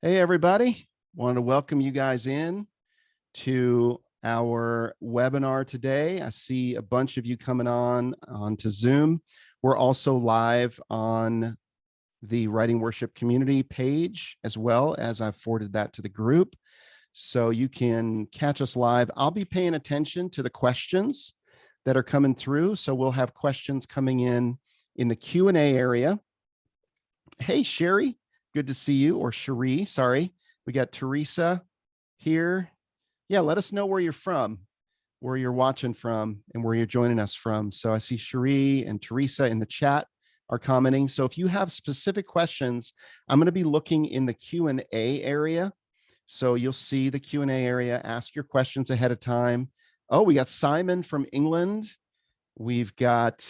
Hey, everybody. Wanted to welcome you guys in to our webinar today. I see a bunch of you coming onto Zoom. We're also live on the Writing Worship community page, as well as I've forwarded that to the group. So you can catch us live. I'll be paying attention to the questions that are coming through. So we'll have questions coming in the Q&A area. Hey, Sherry, good to see you, or Cherie, sorry. We got Teresa here. Yeah, let us know where you're from, where you're watching from, and where you're joining us from. So I see Cherie and Teresa in the chat are commenting. So if you have specific questions, I'm going to be looking in the Q&A area. So you'll see the Q&A area, ask your questions ahead of time. Oh, we got Simon from England. We've got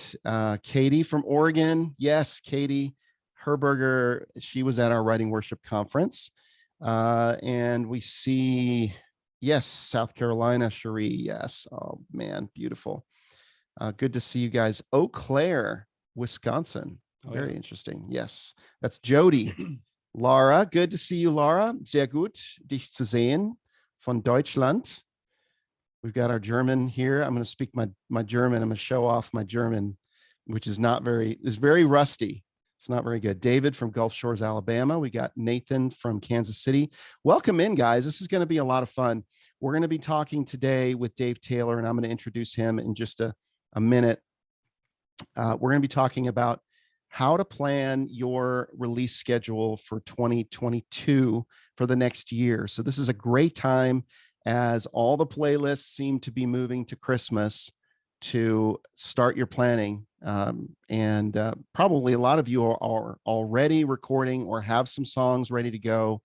Katie from Oregon. Yes, Katie Herberger, she was at our Writing Worship conference. And we see, yes, South Carolina, Cherie, yes. Oh, man, beautiful. Good to see you guys. Eau Claire, Wisconsin. Very interesting. Yes, that's Jody. Laura, good to see you, Laura. Sehr gut, dich zu sehen von Deutschland. We've got our German here. I'm going to speak my German. I'm going to show off my German, which is very rusty. It's not very good. David from Gulf Shores, Alabama. We got Nathan from Kansas City. Welcome in, guys. This is going to be a lot of fun. We're going to be talking today with Dave Taylor, and I'm going to introduce him in just a minute. We're going to be talking about how to plan your release schedule for 2022 for the next year. So this is a great time, as all the playlists seem to be moving to Christmas, to start your planning. Probably a lot of you are already recording or have some songs ready to go.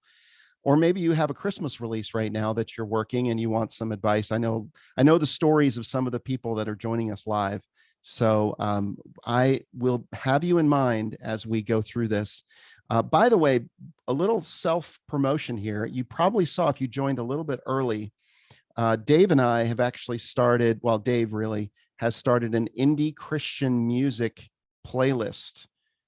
Or maybe you have a Christmas release right now that you're working and you want some advice. I know the stories of some of the people that are joining us live. So I will have you in mind as we go through this. By the way, a little self-promotion here. You probably saw, if you joined a little bit early, Dave and I have actually started, well, Dave really has started an indie Christian music playlist.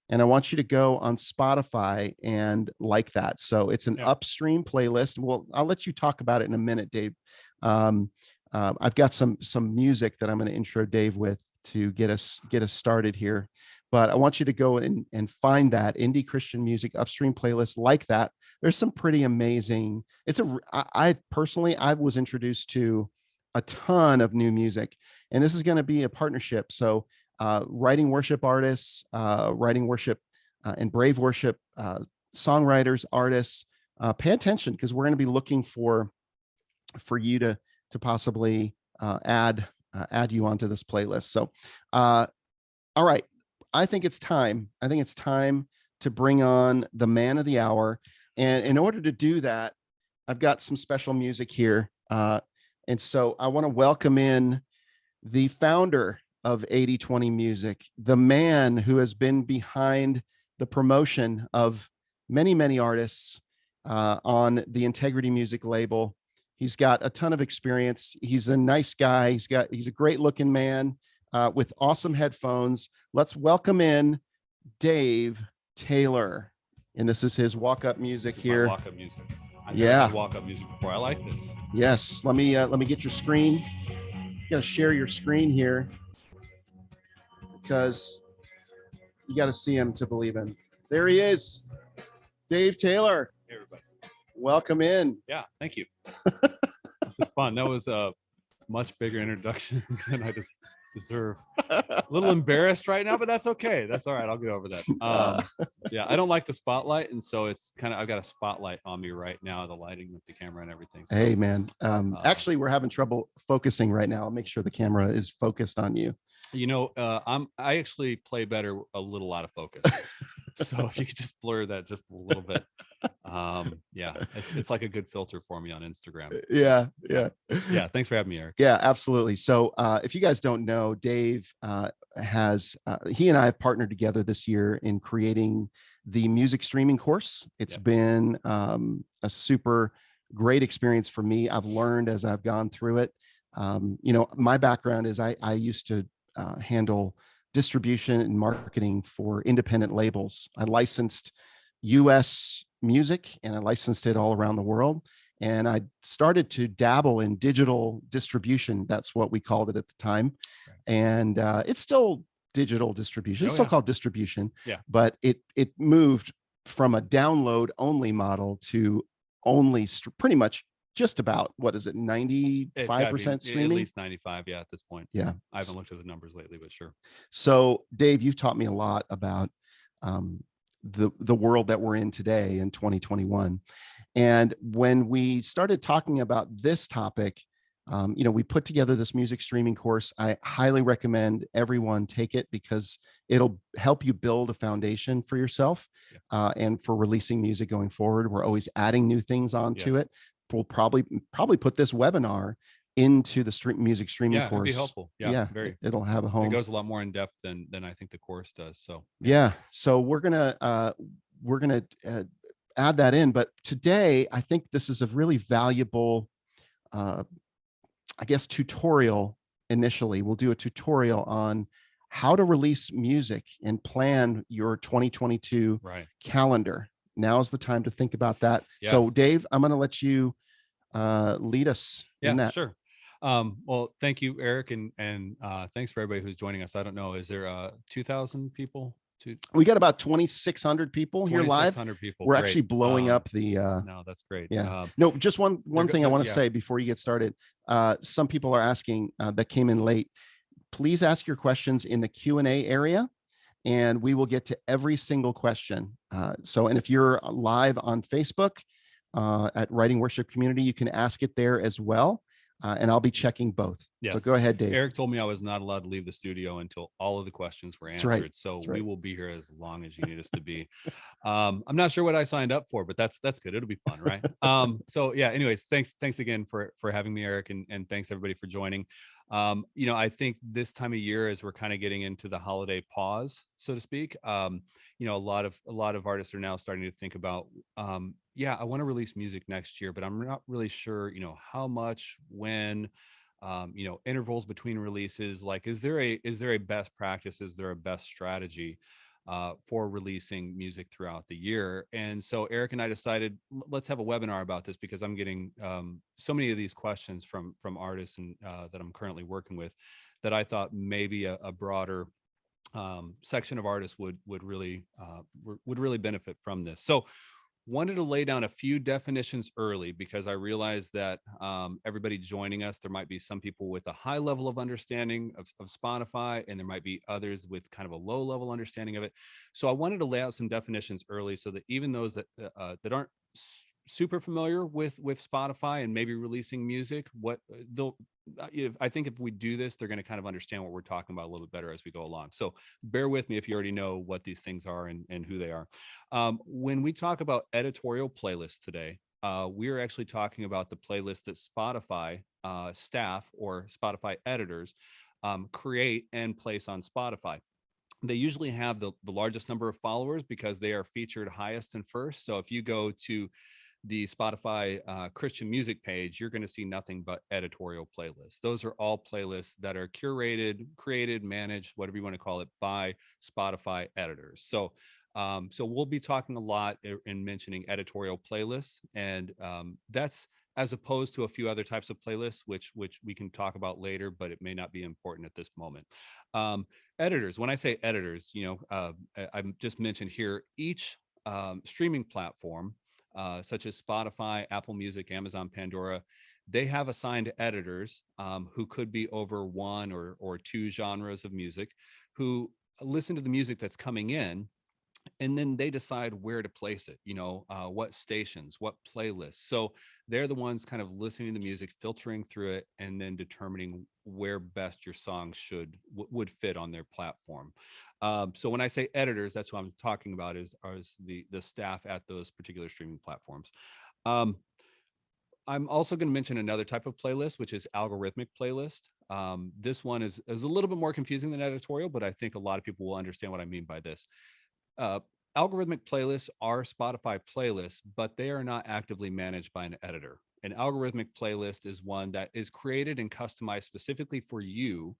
And I want you to go on Spotify and like that. So it's an upstream playlist. Well, I'll let you talk about it in a minute, Dave. I've got some music that I'm going to intro Dave with to get us started here. But I want you to go and find that indie Christian music upstream playlist like that. There's some pretty amazing. I personally was introduced to a ton of new music, and this is going to be a partnership. So Writing Worship artists, Writing Worship and Brave Worship songwriters, artists, pay attention, because we're going to be looking for you to possibly add you onto this playlist. So, all right. I think it's time to bring on the man of the hour. And in order to do that, I've got some special music here. And so I want to welcome in the founder of 80/20 Music, the man who has been behind the promotion of many, many artists on the Integrity Music label. He's got a ton of experience. He's a nice guy. He's a great looking man with awesome headphones. Let's welcome in Dave Taylor. And this is his walk-up music here. Walk-up music. I've never had walk-up music before. I like this. Yes. Let me get your screen. You got to share your screen here, because you got to see him to believe him. There he is, Dave Taylor. Hey, everybody. Welcome in. Yeah, thank you. This is fun. That was a much bigger introduction than I just deserve. A little embarrassed right now, but that's okay. That's all right. I'll get over that. Yeah, I don't like the spotlight, and so it's kind of, I've got a spotlight on me right now, the lighting with the camera and everything. So, hey, man. Actually, we're having trouble focusing right now. I'll make sure the camera is focused on you. You know, I actually play better a little out of focus. So if you could just blur that just a little bit. Yeah, it's like a good filter for me on Instagram. Yeah. Thanks for having me, Eric. Yeah, absolutely. So if you guys don't know, Dave he and I have partnered together this year in creating the music streaming course. It's been a super great experience for me. I've learned as I've gone through it. My background is I used to handle distribution and marketing for independent labels. I licensed US music, and I licensed it all around the world. And I started to dabble in digital distribution. That's what we called it at the time. Right. And it's still digital distribution. It's Oh still yeah. called distribution, Yeah. but it moved from a download only model to only pretty much just about, what is it, It's got to 95% be at streaming? least 95. Yeah, at this point. Yeah. I haven't looked at the numbers lately, but sure. So Dave, you've taught me a lot about um, the world that we're in today in 2021. And when we started talking about this topic, we put together this music streaming course. I highly recommend everyone take it because it'll help you build a foundation for yourself and for releasing music going forward. We're always adding new things onto it. We'll probably put this webinar into the music streaming Yeah, course. it'd be helpful. Yeah, very. It'll have a home. It goes a lot more in depth than I think the course does. So yeah. So we're gonna add that in. But today, I think this is a really valuable, I guess, tutorial. Initially, we'll do a tutorial on how to release music and plan your 2022 calendar. Now's the time to think about that. Yeah. So Dave, I'm going to let you lead us in that. Sure. Well, thank you, Eric, and thanks for everybody who's joining us. I don't know, is there 2,000 people? We got about 2,600 people here live. 2,600 people. We're Great. actually blowing up the. No, that's great. Yeah. No, just one thing I want to say before you get started. Some people are asking that came in late. Please ask your questions in the Q&A area, and we will get to every single question. And if you're live on Facebook at Writing Worship Community, you can ask it there as well. And I'll be checking both. Yes. So go ahead, Dave. Eric told me I was not allowed to leave the studio until all of the questions were answered. Right. So we will be here as long as you need us to be. I'm not sure what I signed up for, but that's good. It'll be fun, right? Anyways, thanks again for having me, Eric, and thanks everybody for joining. I think this time of year, as we're kind of getting into the holiday pause, so to speak, a lot of artists are now starting to think about, I want to release music next year, but I'm not really sure, how much, when, intervals between releases. Like, is there a best practice? Is there a best strategy for releasing music throughout the year? And so Eric and I decided, let's have a webinar about this, because I'm getting so many of these questions from artists and that I'm currently working with, that I thought maybe a broader section of artists would really benefit from this. So wanted to lay down a few definitions early, because I realized that everybody joining us, there might be some people with a high level of understanding of Spotify, and there might be others with kind of a low level understanding of it. So I wanted to lay out some definitions early, so that even those that aren't super familiar with Spotify and maybe releasing music, I think if we do this, they're going to kind of understand what we're talking about a little bit better as we go along. So bear with me if you already know what these things are and who they are. When we talk about editorial playlists today, we are actually talking about the playlist that Spotify staff or Spotify editors create and place on Spotify. They usually have the largest number of followers because they are featured highest and first. So if you go to the Spotify Christian music page, you're going to see nothing but editorial playlists. Those are all playlists that are curated, created, managed, whatever you want to call it, by Spotify editors. So we'll be talking a lot in mentioning editorial playlists, and that's as opposed to a few other types of playlists, which we can talk about later, but it may not be important at this moment. Editors, when I say editors, I just mentioned here, each streaming platform, such as Spotify, Apple Music, Amazon, Pandora, they have assigned editors who could be over one or two genres of music, who listen to the music that's coming in, and then they decide where to place it, what stations, what playlists. So they're the ones kind of listening to the music, filtering through it, and then determining where best your song would fit on their platform. So when I say editors, that's what I'm talking about, is the staff at those particular streaming platforms. I'm also going to mention another type of playlist, which is algorithmic playlist. This one is a little bit more confusing than editorial, but I think a lot of people will understand what I mean by this. Algorithmic playlists are Spotify playlists, but they are not actively managed by an editor. An algorithmic playlist is one that is created and customized specifically for you,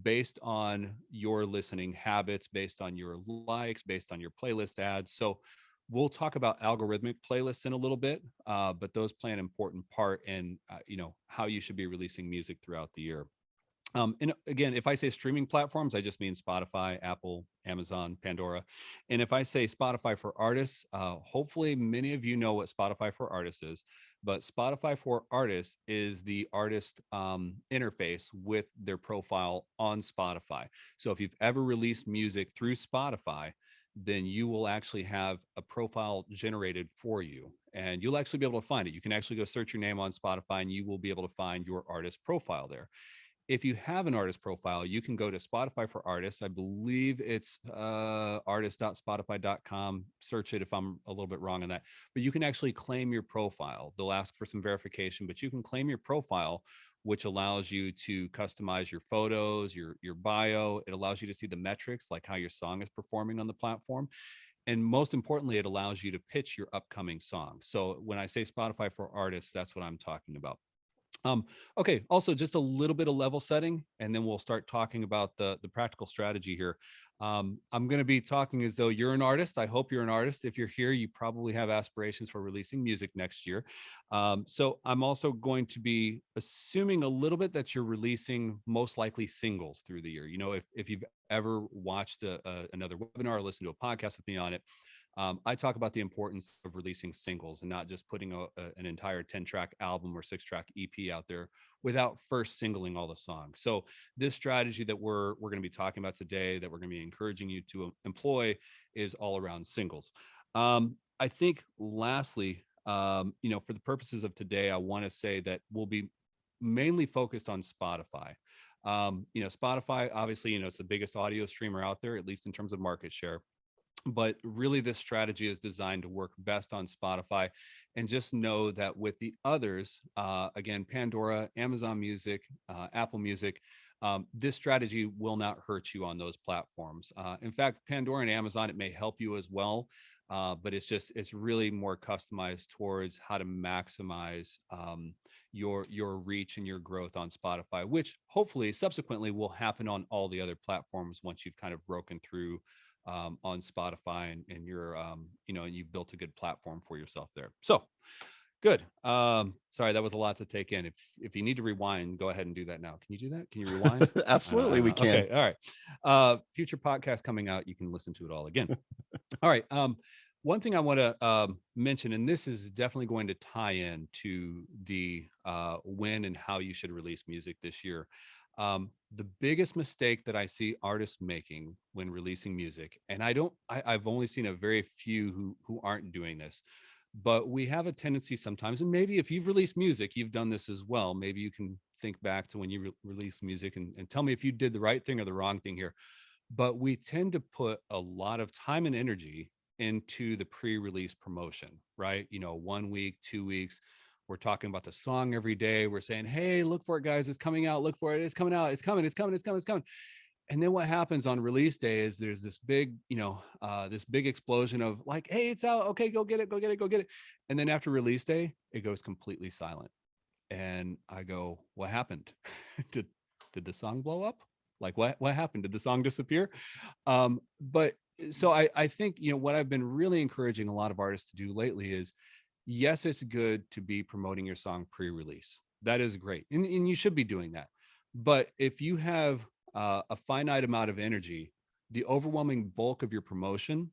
based on your listening habits, based on your likes, based on your playlist ads. So We'll talk about algorithmic playlists in a little bit, but those play an important part in how you should be releasing music throughout the year. And again, if I say streaming platforms, I just mean Spotify, Apple, Amazon, Pandora. And if I say Spotify for artists, hopefully many of you know what Spotify for artists is. But Spotify for artists is the artist interface with their profile on Spotify. So if you've ever released music through Spotify, then you will actually have a profile generated for you, and you'll actually be able to find it. You can actually go search your name on Spotify and you will be able to find your artist profile there. If you have an artist profile, you can go to Spotify for artists. I believe it's artist.spotify.com. Search it if I'm a little bit wrong on that. But you can actually claim your profile. They'll ask for some verification, but you can claim your profile, which allows you to customize your photos, your bio. It allows you to see the metrics, like how your song is performing on the platform. And most importantly, it allows you to pitch your upcoming song. So when I say Spotify for artists, that's what I'm talking about. Um, okay, also just a little bit of level setting, and then we'll start talking about the practical strategy here. I'm going to be talking as though you're an artist. I hope you're an artist. If you're here, you probably have aspirations for releasing music next year. So I'm also going to be assuming a little bit that you're releasing most likely singles through the year. You know, if you've ever watched another webinar or listened to a podcast with me on it, I talk about the importance of releasing singles and not just putting an entire 10-track album or 6-track EP out there without first singling all the songs. So this strategy that we're going to be talking about today, that we're going to be encouraging you to employ, is all around singles. I think lastly, for the purposes of today, I want to say that we'll be mainly focused on Spotify. Spotify, obviously, it's the biggest audio streamer out there, at least in terms of market share. But really, this strategy is designed to work best on Spotify. And just know that with the others, again, Pandora, Amazon Music, Apple Music, this strategy will not hurt you on those platforms. In fact, Pandora and Amazon, it may help you as well. But it's really more customized towards how to maximize your reach and your growth on Spotify, which hopefully subsequently will happen on all the other platforms once you've kind of broken through on Spotify and you're, and you've built a good platform for yourself there. So good. Sorry, that was a lot to take in. If you need to rewind, go ahead and do that now. Can you do that? Can you rewind? Absolutely, we can. Okay, all right. Future podcast coming out, you can listen to it all again. All right. One thing I want to mention, and this is definitely going to tie in to the when and how you should release music this year. The biggest mistake that I see artists making when releasing music, and I've only seen a very few who aren't doing this, but we have a tendency sometimes, and maybe if you've released music, you've done this as well. Maybe you can think back to when you release music and tell me if you did the right thing or the wrong thing here. But we tend to put a lot of time and energy into the pre-release promotion, right? 1 week, 2 weeks. We're talking about the song every day. We're saying, hey, look for it, guys. It's coming out. Look for it. It's coming out. It's coming. It's coming. It's coming. It's coming. And then what happens on release day is there's this big, this big explosion of like, hey, it's out. Okay, go get it. Go get it. Go get it. And then after release day, it goes completely silent. And I go, what happened? did the song blow up? Like what happened? Did the song disappear? But so I think, what I've been really encouraging a lot of artists to do lately is, yes, it's good to be promoting your song pre-release. That is great. And you should be doing that. But if you have a finite amount of energy, the overwhelming bulk of your promotion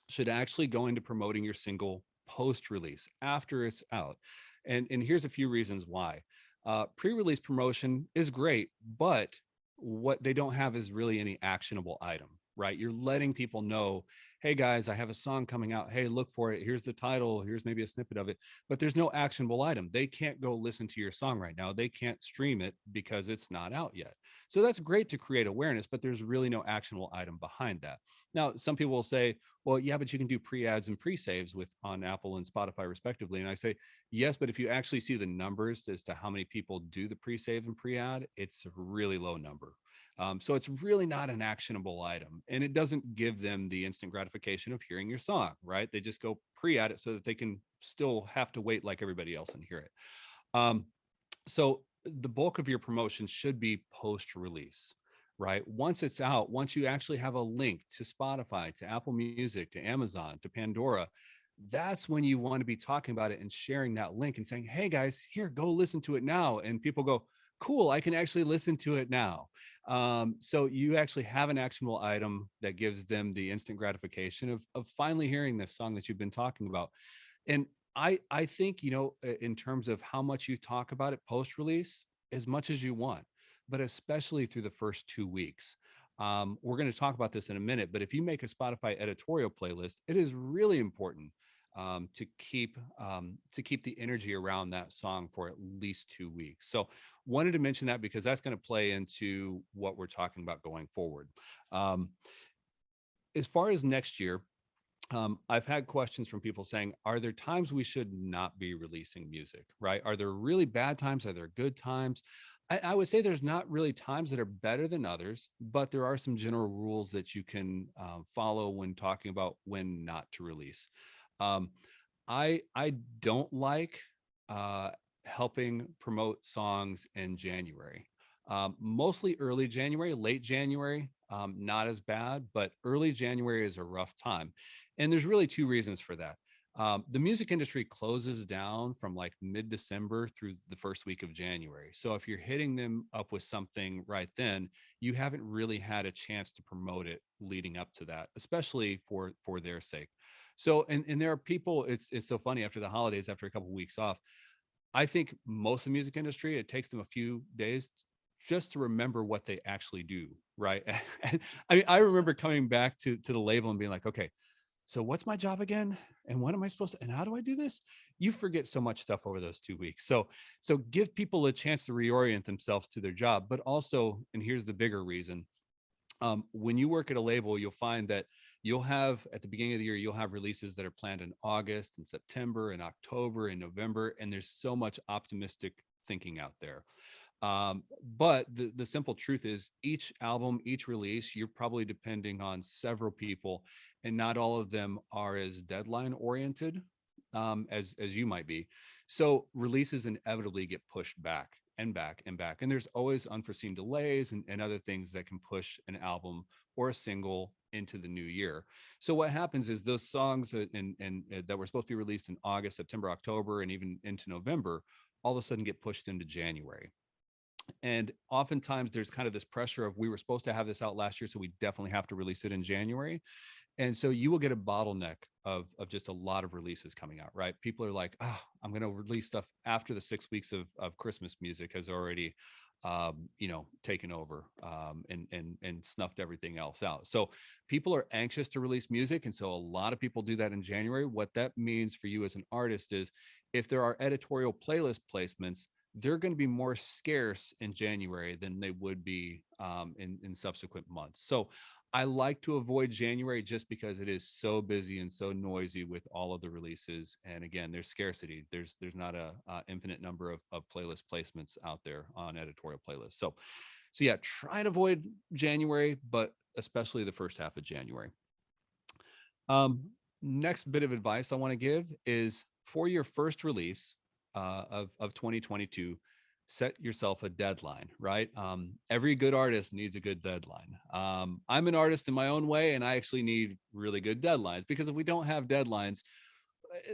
should actually go into promoting your single post-release after it's out. And here's a few reasons why. Pre-release promotion is great, but what they don't have is really any actionable item, right? You're letting people know, hey guys, I have a song coming out. Hey, look for it. Here's the title. Here's maybe a snippet of it, but there's no actionable item. They can't go listen to your song right now. They can't stream it because it's not out yet. So that's great to create awareness, but there's really no actionable item behind that. Now, some people will say, well, yeah, but you can do pre-ads and pre-saves on Apple and Spotify respectively. And I say, yes, but if you actually see the numbers as to how many people do the pre-save and pre-ad, it's a really low number. So it's really not an actionable item, and it doesn't give them the instant gratification of hearing your song, right? They just go pre-add it so that they can still have to wait like everybody else and hear it. So the bulk of your promotion should be post-release, right? Once it's out, once you actually have a link to Spotify, to Apple Music, to Amazon, to Pandora, that's when you want to be talking about it and sharing that link and saying, hey guys, here, go listen to it now. And people go, cool, I can actually listen to it now. So you actually have an actionable item that gives them the instant gratification of finally hearing this song that you've been talking about. And I think, in terms of how much you talk about it post release, as much as you want, but especially through the first 2 weeks. We're going to talk about this in a minute, but if you make a Spotify editorial playlist, it is really important to keep the energy around that song for at least 2 weeks. So wanted to mention that because that's going to play into what we're talking about going forward. Um, as far as next year, I've had questions from people saying, are there times we should not be releasing music, right? Are there really bad times? Are there good times? I would say there's not really times that are better than others, but there are some general rules that you can follow when talking about when not to release. Um, I don't like uh, helping promote songs in January. Mostly early January, late January, not as bad, but early January is a rough time. And there's really two reasons for that. The music industry closes down from like mid-December through the first week of January. So if you're hitting them up with something right then, you haven't really had a chance to promote it leading up to that, especially for their sake. So and there are people, it's so funny, after the holidays, after a couple of weeks off, I think most of the music industry, it takes them a few days just to remember what they actually do, right? I mean, I remember coming back to the label and being like, okay, so what's my job again? And what am I supposed to, and how do I do this? You forget so much stuff over those 2 weeks. So give people a chance to reorient themselves to their job, but also, and here's the bigger reason, when you work at a label, you'll find that you'll have at the beginning of the year, you'll have releases that are planned in August and September and October and November. And there's so much optimistic thinking out there. But the simple truth is each album, each release, you're probably depending on several people, and not all of them are as deadline oriented as you might be. So releases inevitably get pushed back and back and back. And there's always unforeseen delays and other things that can push an album or a single into the new year. So what happens is those songs that were supposed to be released in August, September, October, and even into November, all of a sudden get pushed into January. And oftentimes there's kind of this pressure of, we were supposed to have this out last year, so we definitely have to release it in January. And so you will get a bottleneck of just a lot of releases coming out, right? People are like, oh, I'm going to release stuff after the 6 weeks of Christmas music has already, taken over and snuffed everything else out. So people are anxious to release music. And so a lot of people do that in January. What that means for you as an artist is, if there are editorial playlist placements, they're going to be more scarce in January than they would be in subsequent months. So I like to avoid January just because it is so busy and so noisy with all of the releases. And again, there's scarcity. There's not a infinite number of playlist placements out there on editorial playlists. So yeah, try to avoid January, but especially the first half of January. Next bit of advice I want to give is, for your first release of 2022, set yourself a deadline, right? Every good artist needs a good deadline. I'm an artist in my own way, and I actually need really good deadlines, because if we don't have deadlines,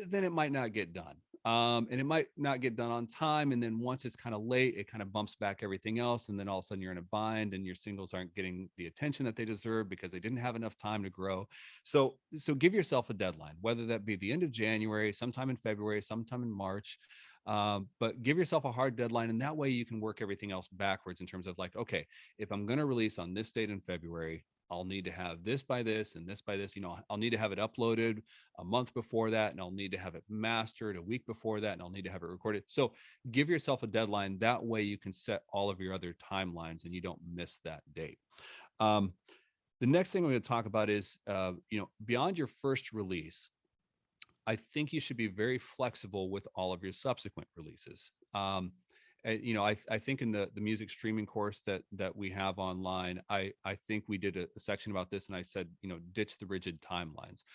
then it might not get done. And it might not get done on time. And then once it's kind of late, it kind of bumps back everything else. And then all of a sudden you're in a bind, and your singles aren't getting the attention that they deserve because they didn't have enough time to grow. So give yourself a deadline, whether that be the end of January, sometime in February, sometime in March. But give yourself a hard deadline, and that way you can work everything else backwards in terms of like, okay, if I'm going to release on this date in February, I'll need to have this by this and this by this. I'll need to have it uploaded a month before that, and I'll need to have it mastered a week before that, and I'll need to have it recorded. So give yourself a deadline. That way you can set all of your other timelines and you don't miss that date. The next thing I'm going to talk about is, beyond your first release, I think you should be very flexible with all of your subsequent releases. I think in the music streaming course that we have online, I think we did a section about this, and I said, ditch the rigid timelines.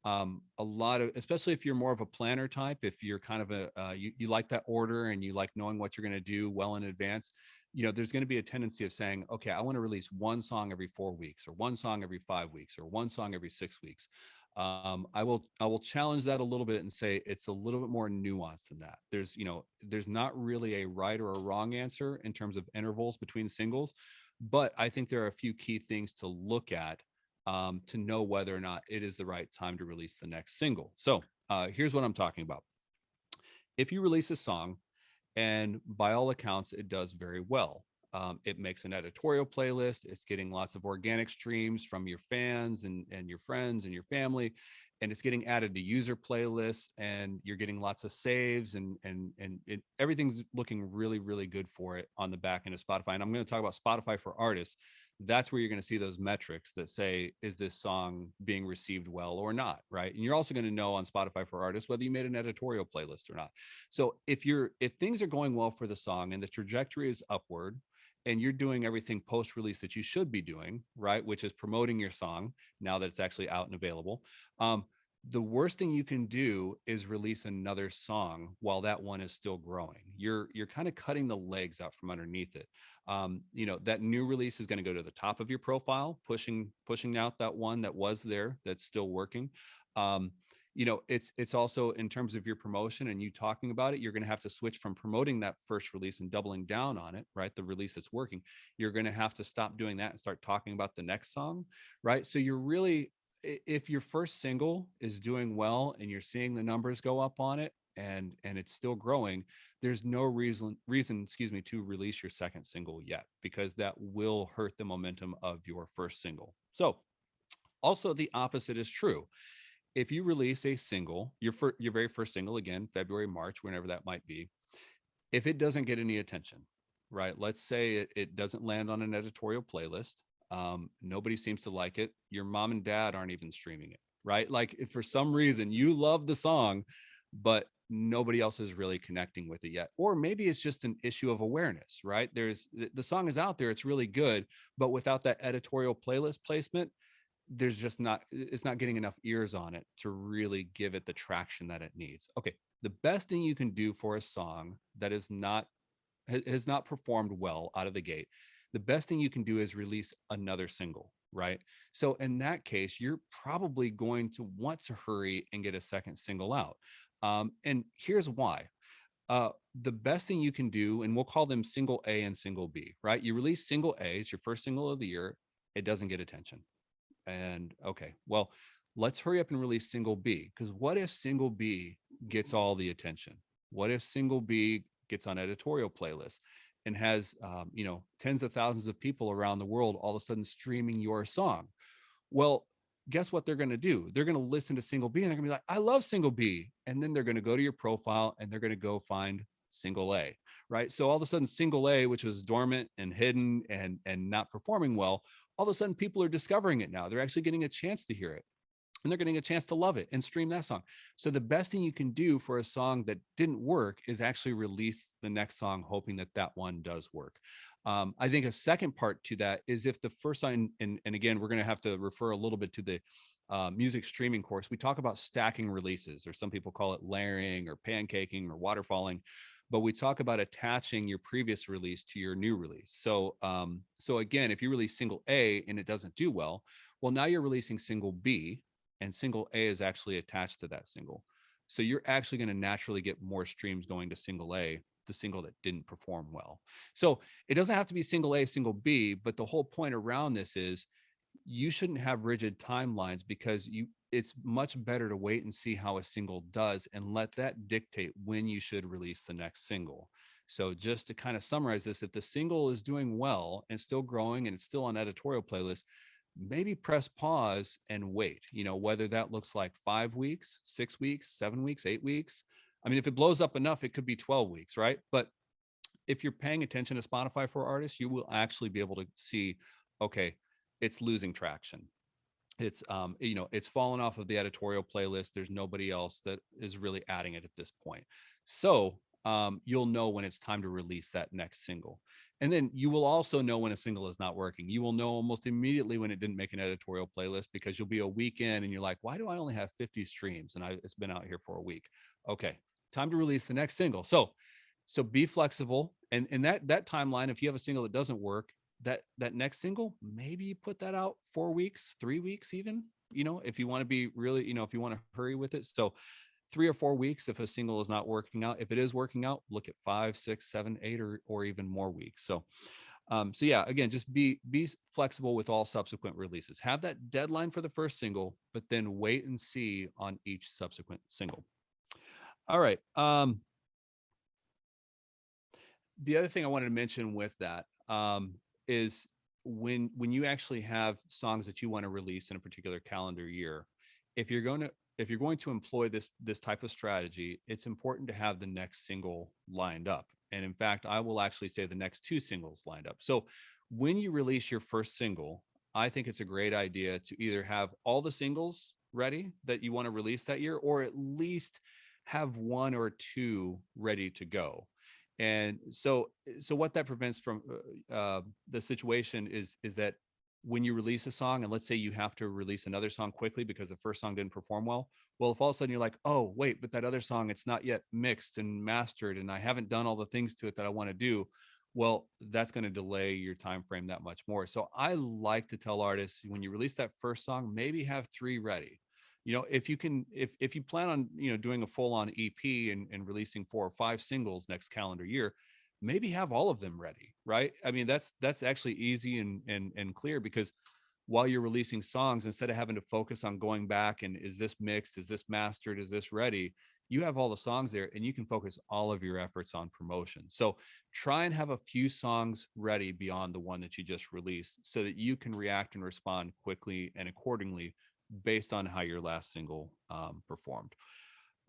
A lot of, especially if you're more of a planner type, if you're kind of you like that order and you like knowing what you're going to do well in advance, there's going to be a tendency of saying, okay, I want to release one song every 4 weeks, or one song every 5 weeks, or one song every 6 weeks. I will challenge that a little bit and say it's a little bit more nuanced than that. There's not really a right or a wrong answer in terms of intervals between singles, but I think there are a few key things to look at to know whether or not it is the right time to release the next single. So here's what I'm talking about. If you release a song and by all accounts, it does very well. It makes an editorial playlist. It's getting lots of organic streams from your fans and your friends and your family, and it's getting added to user playlists. And you're getting lots of saves, and everything's looking really, really good for it on the back end of Spotify. And I'm going to talk about Spotify for artists. That's where you're going to see those metrics that say, is this song being received well or not, right? And you're also going to know on Spotify for artists whether you made an editorial playlist or not. So if things are going well for the song and the trajectory is upward, and you're doing everything post release that you should be doing, right, which is promoting your song now that it's actually out and available, the worst thing you can do is release another song while that one is still growing. You're kind of cutting the legs out from underneath it. That new release is going to go to the top of your profile, pushing out that one that was there that's still working. It's also in terms of your promotion and you talking about it, you're going to have to switch from promoting that first release and doubling down on it, right? The release that's working. You're going to have to stop doing that and start talking about the next song, right? So you're really, if your first single is doing well and you're seeing the numbers go up on it and it's still growing, there's no reason, to release your second single yet, because that will hurt the momentum of your first single. So also the opposite is true. If you release a single, your very first single, again, February, March, whenever that might be, if it doesn't get any attention, right? Let's say it doesn't land on an editorial playlist. Nobody seems to like it. Your mom and dad aren't even streaming it, right? Like if for some reason you love the song, but nobody else is really connecting with it yet. Or maybe it's just an issue of awareness, right? The song is out there, it's really good, but without that editorial playlist placement, it's not getting enough ears on it to really give it the traction that it needs. Okay, the best thing you can do for a song that has not performed well out of the gate, the best thing you can do is release another single, right? So in that case, you're probably going to want to hurry and get a second single out. And here's why. The best thing you can do, and we'll call them single A and single B, right? You release single A, it's your first single of the year, it doesn't get attention. And okay, well, let's hurry up and release single B, because what if single B gets all the attention? What if single B gets on editorial playlists and has tens of thousands of people around the world all of a sudden streaming your song? Well, guess what they're going to do? They're going to listen to single B and they're going to be like, I love single B. And then they're going to go to your profile and they're going to go find single A, right? So all of a sudden single A, which was dormant and hidden and not performing well, all of a sudden people are discovering it now. They're actually getting a chance to hear it and they're getting a chance to love it and stream that song. So the best thing you can do for a song that didn't work is actually release the next song, hoping that that one does work. I think a second part to that is if the first song, and again, we're going to have to refer a little bit to the music streaming course. We talk about stacking releases, or some people call it layering or pancaking or waterfalling, but we talk about attaching your previous release to your new release. So again, if you release single A and it doesn't do well, now you're releasing single B, and single A is actually attached to that single. So you're actually going to naturally get more streams going to single A, the single that didn't perform well. So it doesn't have to be single A, single B, but the whole point around this is you shouldn't have rigid timelines, because it's much better to wait and see how a single does and let that dictate when you should release the next single. So just to kind of summarize this, if the single is doing well and still growing and it's still on editorial playlist, maybe press pause and wait, whether that looks like 5 weeks, 6 weeks, 7 weeks, 8 weeks. I mean, if it blows up enough, it could be 12 weeks, right? But if you're paying attention to Spotify for artists, you will actually be able to see, okay, it's losing traction. It's it's fallen off of the editorial playlist. There's nobody else that is really adding it at this point. So you'll know when it's time to release that next single. And then you will also know when a single is not working. You will know almost immediately when it didn't make an editorial playlist, because you'll be a week in and you're like, why do I only have 50 streams? And it's been out here for a week. Okay, time to release the next single. So be flexible. And that timeline, if you have a single that doesn't work, that next single, maybe you put that out 4 weeks, 3 weeks even. if you want to be really, if you want to hurry with it. So 3 or 4 weeks if a single is not working out. If it is working out, look at 5, 6, 7, 8, or even more weeks. So yeah, again, just be flexible with all subsequent releases. Have that deadline for the first single, but then wait and see on each subsequent single. All right. The other thing I wanted to mention with that is when you actually have songs that you want to release in a particular calendar year, if you're going to employ this type of strategy, it's important to have the next single lined up. And in fact, I will actually say the next 2 singles lined up. So when you release your first single, I think it's a great idea to either have all the singles ready that you want to release that year, or at least have 1 or 2 ready to go. And so what that prevents from the situation is that when you release a song, and let's say you have to release another song quickly because the first song didn't perform well, if all of a sudden you're like, oh wait, but that other song, it's not yet mixed and mastered and I haven't done all the things to it that I want to do, well, that's going to delay your time frame that much more. So I like to tell artists, when you release that first song, maybe have 3 ready. If you can, if you plan on doing a full-on EP and releasing 4 or 5 singles next calendar year, maybe have all of them ready, right? I mean, that's actually easy and clear, because while you're releasing songs, instead of having to focus on going back and is this mixed, is this mastered, is this ready, you have all the songs there and you can focus all of your efforts on promotion. So try and have a few songs ready beyond the one that you just released, so that you can react and respond quickly and accordingly based on how your last single performed.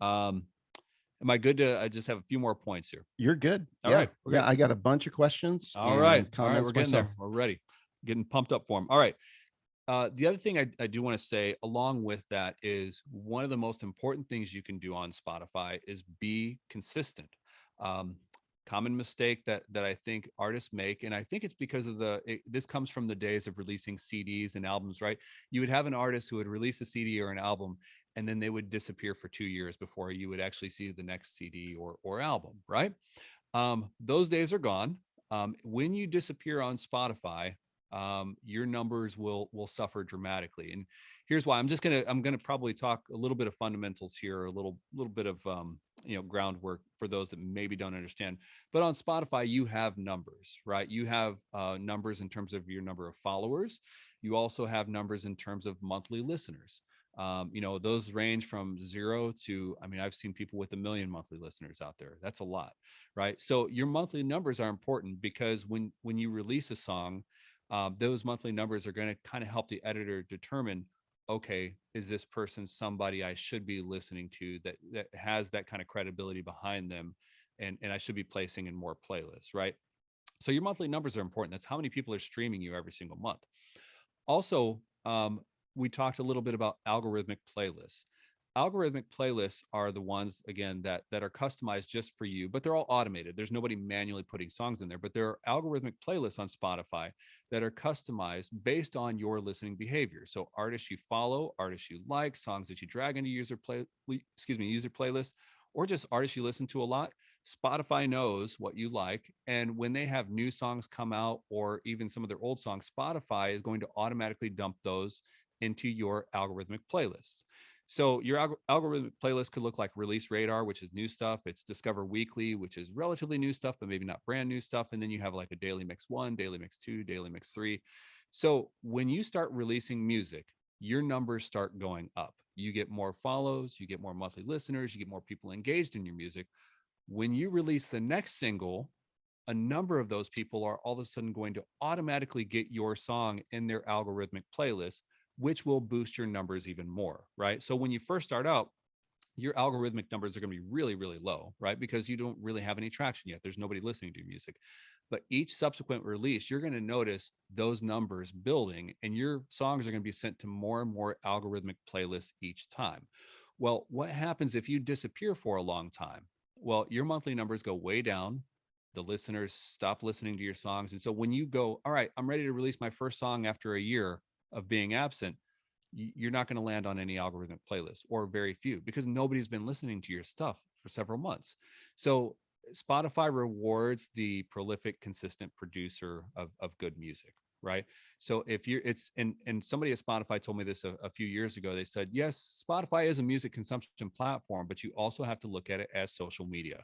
Am I good to? I just have a few more points here. You're good. All Yeah. right. Yeah. Okay. I got a bunch of questions All and right. comments We're getting myself. there. We're ready. Getting pumped up for them. All right. The other thing I do want to say along with that is, one of the most important things you can do on Spotify is be consistent. Um, Common mistake that I think artists make, and I think it's because of this comes from the days of releasing CDs and albums, right? You would have an artist who would release a CD or an album, and then they would disappear for 2 years before you would actually see the next CD or album, right? Those days are gone. When you disappear on Spotify, your numbers will suffer dramatically. And here's why. I'm gonna probably talk a little bit of fundamentals here, a little bit of groundwork for those that maybe don't understand. But on Spotify, you have numbers, right? You have numbers in terms of your number of followers. You also have numbers in terms of monthly listeners. Those range from 0 to, I mean, I've seen people with 1 million monthly listeners out there. That's a lot, right? So your monthly numbers are important, because when you release a song, those monthly numbers are going to kind of help the editor determine, okay, is this person somebody I should be listening to, that has that kind of credibility behind them, and I should be placing in more playlists, right? So your monthly numbers are important. That's how many people are streaming you every single month. Also, we talked a little bit about algorithmic playlists. Algorithmic playlists are the ones, again, that are customized just for you, but they're all automated. There's nobody manually putting songs in there, but there are algorithmic playlists on Spotify that are customized based on your listening behavior. So artists you follow, artists you like, songs that you drag into user playlist, or just artists you listen to a lot. Spotify knows what you like. And when they have new songs come out, or even some of their old songs, Spotify is going to automatically dump those into your algorithmic playlists. So your algorithmic playlist could look like Release Radar, which is new stuff. It's Discover Weekly, which is relatively new stuff, but maybe not brand new stuff. And then you have like a Daily Mix 1, Daily Mix 2, Daily Mix 3. So when you start releasing music, your numbers start going up. You get more follows, you get more monthly listeners, you get more people engaged in your music. When you release the next single, a number of those people are all of a sudden going to automatically get your song in their algorithmic playlist, which will boost your numbers even more, right? So when you first start out, your algorithmic numbers are going to be really, really low, right? Because you don't really have any traction yet. There's nobody listening to your music. But each subsequent release, you're going to notice those numbers building, and your songs are going to be sent to more and more algorithmic playlists each time. Well, what happens if you disappear for a long time? Well, your monthly numbers go way down. The listeners stop listening to your songs. And so when you go, all right, I'm ready to release my first song after a year of being absent, you're not going to land on any algorithmic playlist, or very few, because nobody's been listening to your stuff for several months. So Spotify rewards the prolific, consistent producer of good music, right? So if you're, it's, and somebody at Spotify told me this a few years ago. They said, yes, Spotify is a music consumption platform, but you also have to look at it as social media,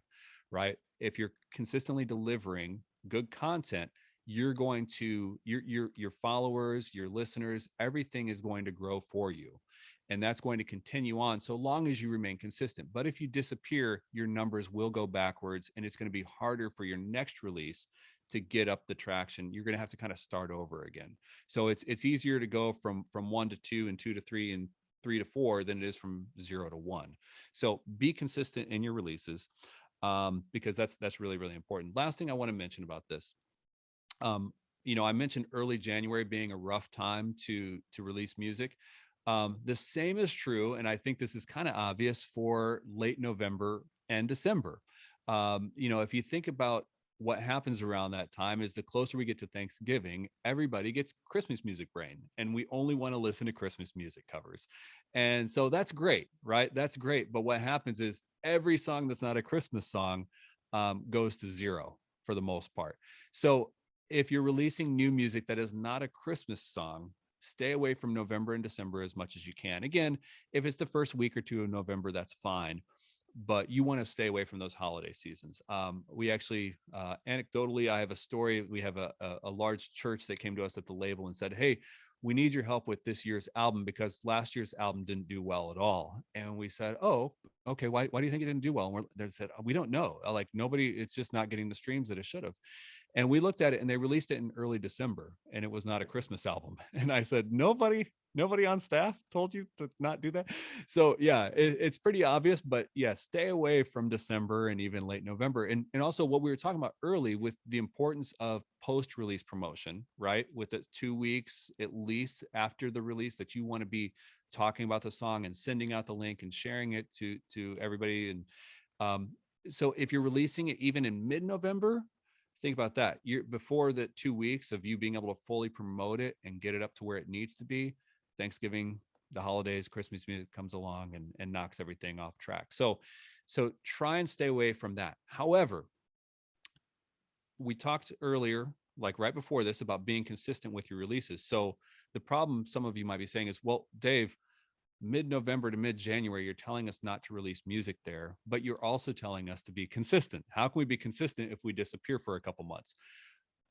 right? If you're consistently delivering good content, you're going to, your followers, your listeners, everything is going to grow for you. And that's going to continue on so long as you remain consistent. But if you disappear, your numbers will go backwards, and it's going to be harder for your next release to get up the traction. You're going to have to kind of start over again. So it's easier to go from 1 to 2 and 2 to 3 and 3 to 4 than it is from 0 to 1. So be consistent in your releases, because that's really, really important. Last thing I want to mention about this, I mentioned early January being a rough time to release music. The same is true, and I think this is kind of obvious, for late November and December. If you think about what happens around that time, is the closer we get to Thanksgiving, everybody gets Christmas music brain, and we only want to listen to Christmas music covers. And so that's great, right? That's great. But what happens is every song that's not a Christmas song goes to zero for the most part. So if you're releasing new music that is not a Christmas song, stay away from November and December as much as you can. Again, if it's the first week or two of November, that's fine, but you want to stay away from those holiday seasons. We actually, anecdotally, I have a story. We have a large church that came to us at the label and said, hey, we need your help with this year's album because last year's album didn't do well at all. And we said, oh, okay, why do you think it didn't do well? And they said, oh, we don't know. Like, nobody, it's just not getting the streams that it should have. And we looked at it, and they released it in early December, and it was not a Christmas album. And I said, nobody on staff told you to not do that. So yeah, it's pretty obvious, but yeah, stay away from December and even late November. And also what we were talking about early with the importance of post-release promotion, right? With the 2 weeks at least after the release, that you want to be talking about the song and sending out the link and sharing it to everybody. And so if you're releasing it even in mid-November, think about that. You're before the 2 weeks of you being able to fully promote it and get it up to where it needs to be. Thanksgiving, the holidays, Christmas music comes along and knocks everything off track. So try and stay away from that. However, we talked earlier, like right before this, about being consistent with your releases. So the problem some of you might be saying is, well, Dave, mid-November to mid-January, you're telling us not to release music there, but you're also telling us to be consistent. How can we be consistent if we disappear for a couple months?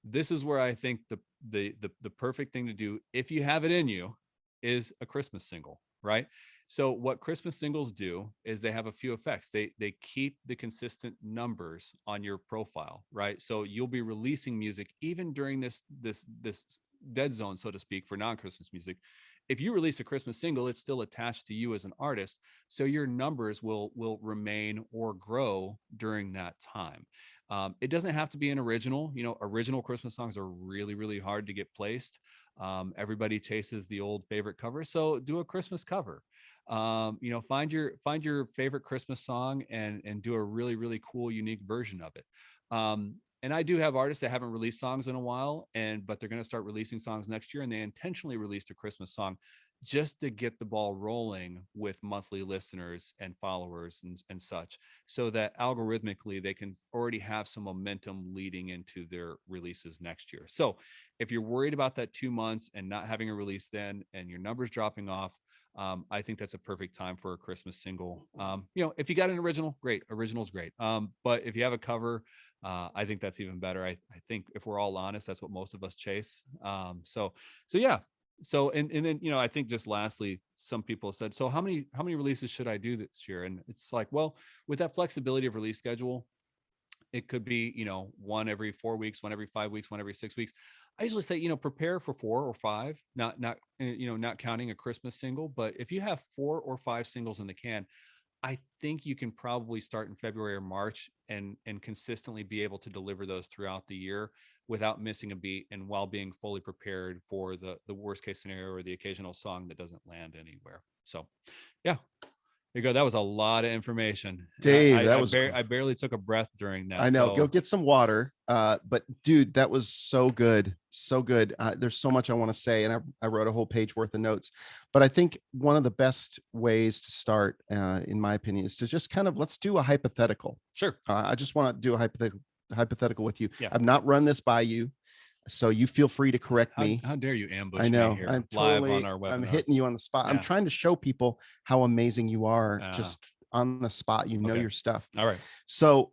This is where I think the perfect thing to do, if you have it in you, is a Christmas single, right? So what Christmas singles do is they have a few effects. They keep the consistent numbers on your profile, right? So you'll be releasing music even during this dead zone, so to speak, for non-Christmas music. If you release a Christmas single, it's still attached to you as an artist, so your numbers will remain or grow during that time. It doesn't have to be an original. Original Christmas songs are really, really hard to get placed. Everybody chases the old favorite cover, so do a Christmas cover. Find your favorite Christmas song and do a really, really cool, unique version of it. And I do have artists that haven't released songs in a while, but they're going to start releasing songs next year, and they intentionally released a Christmas song just to get the ball rolling with monthly listeners and followers and such, so that algorithmically they can already have some momentum leading into their releases next year. So if you're worried about that 2 months and not having a release then, and your numbers dropping off, I think that's a perfect time for a Christmas single. If you got an original, great. Original's great. But if you have a cover, I think that's even better. I think if we're all honest, that's what most of us chase. So yeah. So, and then, I think just lastly, some people said, so how many releases should I do this year? And it's like, well, with that flexibility of release schedule, it could be, one every 4 weeks, one every 5 weeks, one every 6 weeks. I usually say, prepare for 4 or 5, not counting a Christmas single. But if you have 4 or 5 singles in the can, I think you can probably start in February or March and consistently be able to deliver those throughout the year without missing a beat, and while being fully prepared for the worst case scenario or the occasional song that doesn't land anywhere. So yeah, there you go. That was a lot of information. Dave, I barely took a breath during that. I know. So. Go get some water. But dude, that was so good. So good. There's so much I want to say, and I wrote a whole page worth of notes. But I think one of the best ways to start, in my opinion, is to just kind of, let's do a hypothetical. Sure. I just want to do a hypothetical with you. Yeah. I've not run this by you. So you feel free to correct me. How dare you ambush I know me here I'm live totally, on our webinar? I'm hitting you on the spot. I'm Yeah. trying to show people how amazing you are Ah. just on the spot. You know Okay. your stuff. All right. So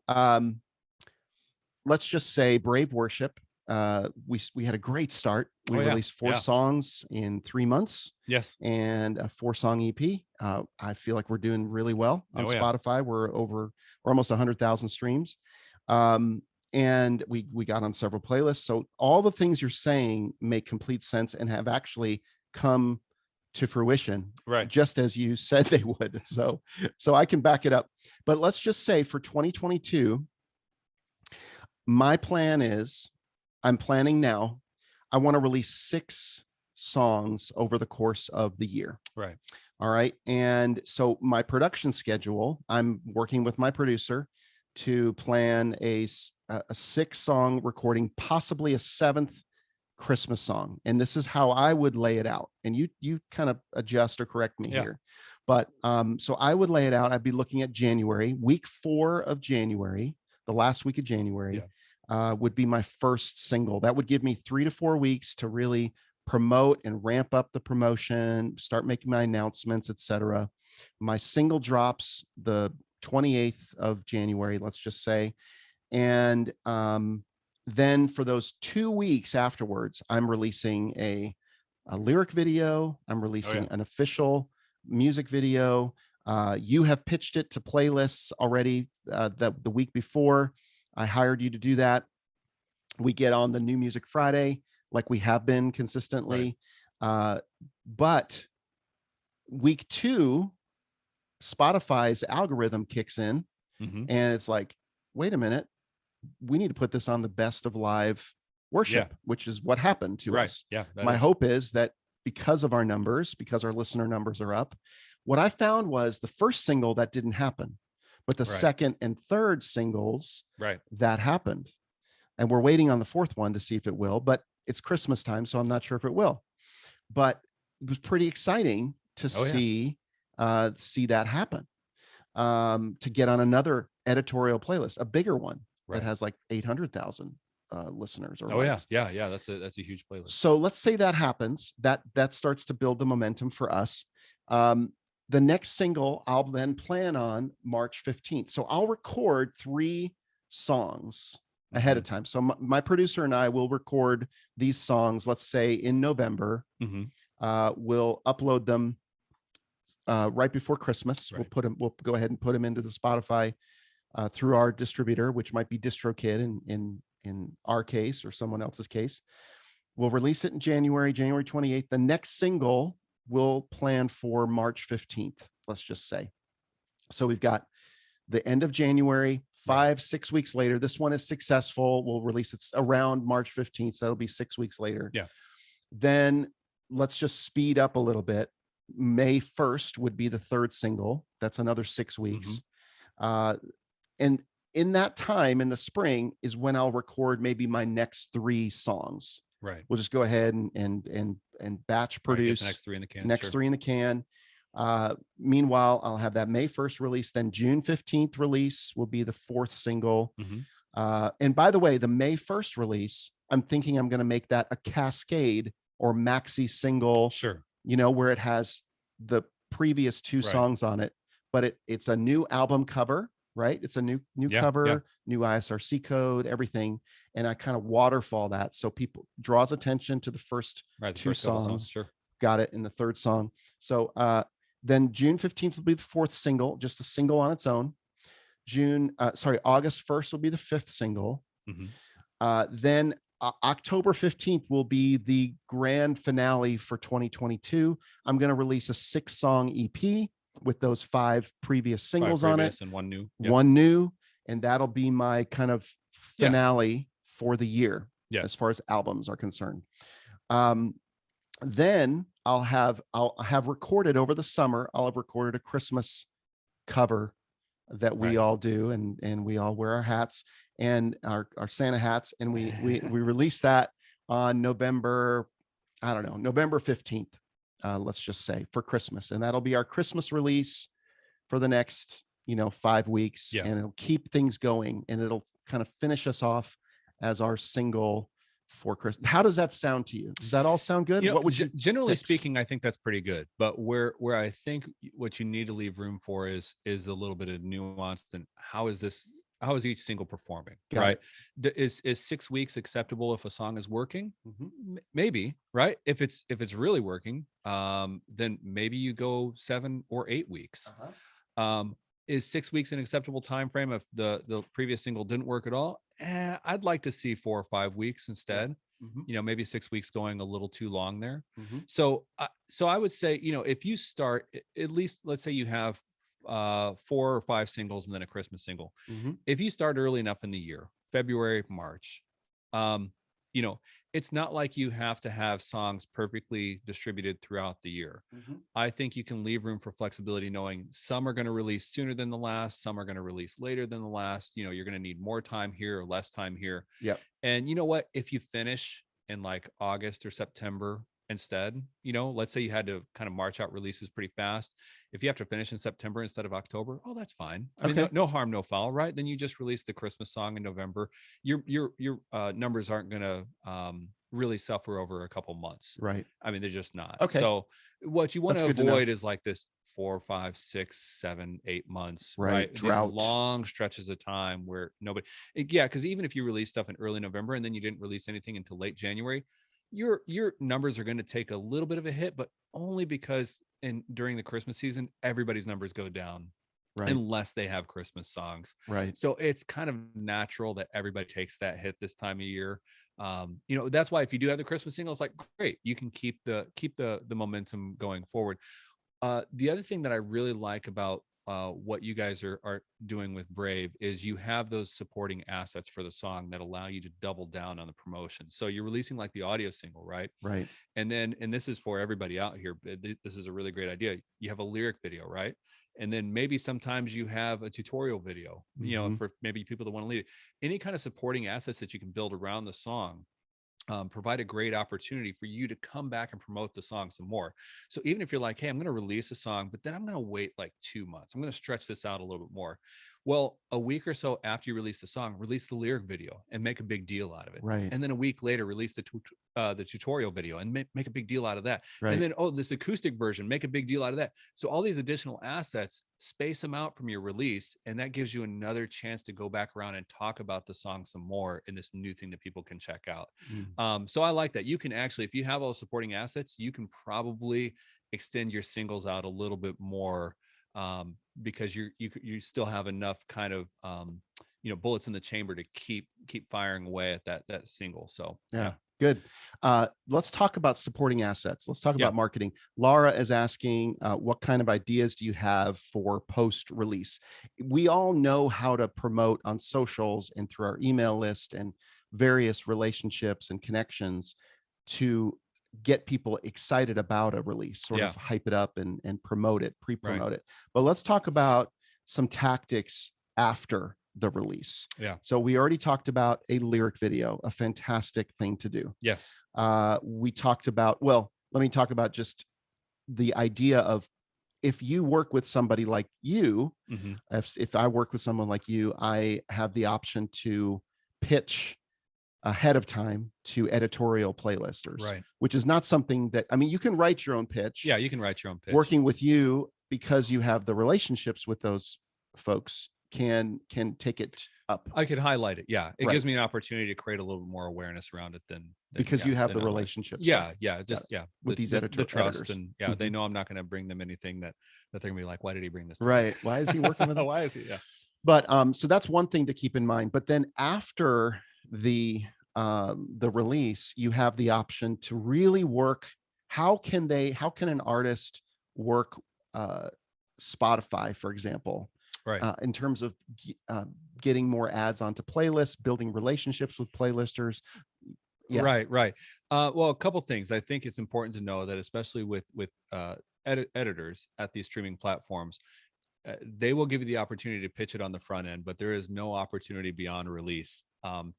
let's just say Brave Worship. We had a great start. We Oh, yeah. released 4 Yeah. songs in 3 months Yes. and a 4-song EP. I feel like we're doing really well on Oh, yeah. Spotify. We're almost 100,000 streams. And we got on several playlists. So all the things you're saying make complete sense and have actually come to fruition, Right. just as you said they would. So I can back it up. But let's just say for 2022, my plan is, I'm planning now, I want to release 6 songs over the course of the year. Right. All right. And so my production schedule, I'm working with my producer to plan a 6-song recording, possibly a 7th Christmas song. And this is how I would lay it out. And you kind of adjust or correct me here. But so I would lay it out. I'd be looking at January, week 4 of January, the last week of January, would be my first single. That would give me 3 to 4 weeks to really promote and ramp up the promotion, start making my announcements, etc. My single drops the 28th of January, let's just say. And then for those 2 weeks afterwards, I'm releasing a lyric video. I'm releasing an official music video. You have pitched it to playlists already the week before. I hired you to do that. We get on the New Music Friday like we have been consistently. But week 2, Spotify's algorithm kicks in and it's like, wait a minute, we need to put this on the best of live worship, which is what happened to us. My hope is that because of our numbers, because our listener numbers are up, what I found was the first single that didn't happen, but the second and third singles that happened. And we're waiting on the 4th one to see if it will, but it's Christmas time, so I'm not sure if it will. But it was pretty exciting to see that happen, to get on another editorial playlist, a bigger one that has like 800,000 listeners or likes. Yeah. That's a huge playlist. So let's say that happens, that starts to build the momentum for us. The next single I'll then plan on March 15th. So I'll record 3 songs ahead of time. So my producer and I will record these songs, let's say in November. We'll upload them right before Christmas. We'll go ahead and put them into the Spotify through our distributor, which might be DistroKid in our case or someone else's case. We'll release it in January 28th. The next single we'll plan for March 15th, let's just say. So we've got the end of January, 5-6 weeks later. This one is successful. We'll release it around March 15th. So that'll be 6 weeks later. Then let's just speed up a little bit. May 1st would be the 3rd single. That's another 6 weeks. And in that time in the spring is when I'll record maybe my next 3 songs. We'll just go ahead and batch produce next 3 in the can. Next 3 in the can. Meanwhile, I'll have that May 1st release, then June 15th release will be the 4th single. And by the way, the May 1st release, I'm thinking I'm going to make that a cascade or maxi single, where it has the previous 2 songs on it, but it's a new album cover, right? It's a new cover, new ISRC code, everything. And I kind of waterfall that. So people draws attention to the first 2 songs. Got it in the 3rd song. So, then June 15th will be the 4th single, just a single on its own. August 1st will be the 5th single. Then October 15th will be the grand finale for 2022. I'm going to release a 6-song EP with those 5 previous singles on it. And 1 new. One new. And that'll be my kind of finale for the year as far as albums are concerned. Then I'll have recorded over the summer. I'll have recorded a Christmas cover that we all do, and we all wear our hats and our Santa hats, and we release that on November 15th. Let's just say for Christmas, and that'll be our Christmas release for the next 5 weeks, and it'll keep things going, and it'll kind of finish us off as our single for Christmas. How does that sound to you? Does that all sound good? You know, What would you generally fix? speaking, I think that's pretty good. But where I think what you need to leave room for is a little bit of nuance. And how is each single performing? Got Right? it. Is 6 weeks acceptable if a song is working? Mhm. Maybe, right? If it's really working, then maybe you go 7 or 8 weeks. Um, is 6 weeks an acceptable time frame if the previous single didn't work at all? I'd like to see 4 or 5 weeks Yeah. instead. Mhm. You know, maybe 6 weeks going a little too long there. Mhm. So I would say, you know, if you start at least, let's say you have 4 or 5 singles and then a Christmas single. Mhm. If you start early enough in the year, February, March, um, you know, it's not like you have to have songs perfectly distributed throughout the year. Mhm. I think you can leave room for flexibility, knowing some are going to release sooner than the last, some are going to release later than the last. You know, you're going to need more time here or less time here. Yep. And you know what? If you finish in like August or September instead, you know, let's say you had to kind of march out releases pretty fast. If you have to finish in September instead of October, oh, that's fine. I mean, Okay. no harm, no foul, right? Then you just release the Christmas song in November. Your numbers aren't going to really suffer over a couple months. Right. I mean, they're just not. Okay. So what you want That's to good to know. avoid is like this 4, 5, 6, 7, 8 months, Right. right? Drought. These long stretches of time where nobody, yeah, because even if you release stuff in early November and then you didn't release anything until late January, your numbers are going to take a little bit of a hit, but only because during the Christmas season, everybody's numbers go down Right. unless they have Christmas songs. Right. So it's kind of natural that everybody takes that hit this time of year. You know, that's why if you do have the Christmas single, it's like great, you can keep the momentum going forward. The other thing that I really like about what you guys are doing with Brave is you have those supporting assets for the song that allow you to double down on the promotion. So you're releasing like the audio single, right? Right. And then, and this is for everybody out here, this is a really great idea. You have a lyric video, right? And then maybe sometimes you have a tutorial video, you know, Mhm. for maybe people that want to lead it. Any kind of supporting assets that you can build around the song provide a great opportunity for you to come back and promote the song some more. So even if you're like, hey, I'm going to release a song, but then I'm going to wait like 2 months, I'm going to stretch this out a little bit more. Well, a week or so after you release the song, release the lyric video and make a big deal out of it. Right. And then a week later, release the tutorial video and make a big deal out of that. Right. And then, oh, this acoustic version, make a big deal out of that. So all these additional assets, space them out from your release, and that gives you another chance to go back around and talk about the song some more in this new thing that people can check out. Mm. So I like that. You can actually, if you have all the supporting assets, you can probably extend your singles out a little bit more, because you still have enough kind of you know, bullets in the chamber to keep firing away at that single. So Yeah. Good. Let's talk about supporting assets. Let's talk Yeah. about marketing. Laura is asking, what kind of ideas do you have for post-release? We all know how to promote on socials and through our email list and various relationships and connections to get people excited about a release, sort Yeah. of hype it up and promote it, Right. pre-promote it. But let's talk about some tactics after the release. Yeah. So we already talked about a lyric video, a fantastic thing to do. Yes. We talked about, well, let me talk about just the idea of, if you work with somebody like you, hmm if I work with someone like you, I have the option to pitch ahead of time to editorial playlisters, Right. which is not something that, I mean, you can write your own pitch. Yeah, you can write your own pitch. Working with you, because you have the relationships with those folks, can take it up. I could highlight it. Yeah. It Right. gives me an opportunity to create a little bit more awareness around it than Because yeah, you have than the others. relationships Yeah. Yeah. Just, yeah. with these the trust. editors. And yeah, they Mhm. know I'm not going to bring them anything that they're going to be like, why did he bring this to me? Right. Why is he working with them? Why is he? Yeah. But so that's one thing to keep in mind. But then after the release, you have the option to really work. How can an artist work Spotify, for example, Right. in terms of getting more ads onto playlists, building relationships with playlisters? Yeah. Right. Right. Well, a couple things. I think it's important to know that, especially with editors at these streaming platforms, they will give you the opportunity to pitch it on the front end, but there is no opportunity beyond release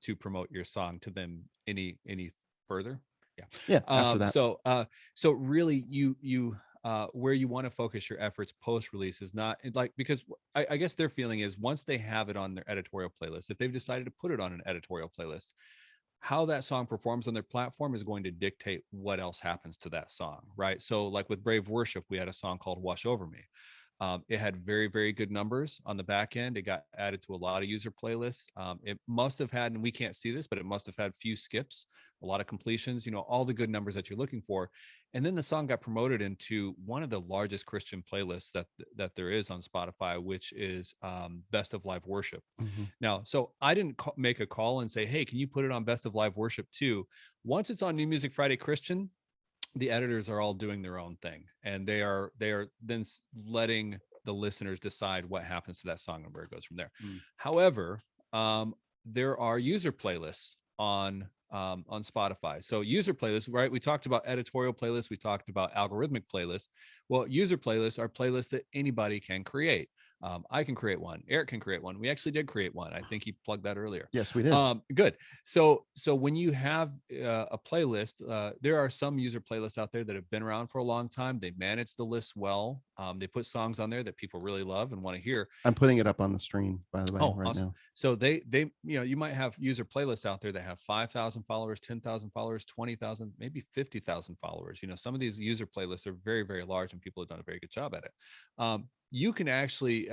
to promote your song to them any further. Yeah. Yeah. After that. So really, you where you want to focus your efforts post release is not like, because I guess their feeling is once they have it on their editorial playlist, if they've decided to put it on an editorial playlist, how that song performs on their platform is going to dictate what else happens to that song, right? So like with Brave Worship, we had a song called Wash Over Me. It had very, very good numbers on the back end. It got added to a lot of user playlists. It must have had, and we can't see this, but it must have had few skips, a lot of completions, all the good numbers that you're looking for. And then the song got promoted into one of the largest Christian playlists that there is on Spotify, which is Best of Live Worship. Mhm. Now, so I didn't make a call and say, hey, can you put it on Best of Live Worship too? Once it's on New Music Friday Christian, the editors are all doing their own thing, and they are then letting the listeners decide what happens to that song and where it goes from there. However, there are user playlists on Spotify. So user playlists, right? We talked about editorial playlists, we talked about algorithmic playlists. Well, user playlists are playlists that anybody can create. I can create one. Eric can create one. We actually did create one. I think he plugged that earlier. Yes, we did. Good. So when you have a playlist, there are some user playlists out there that have been around for a long time. They manage the list well. They put songs on there that people really love and want to hear. I'm putting it up on the screen, by the way, right awesome. now. So they you might have user playlists out there that have 5,000 followers, 10,000 followers, 20,000, maybe 50,000 followers. Some of these user playlists are very, very large, and people have done a very good job at it. You can actually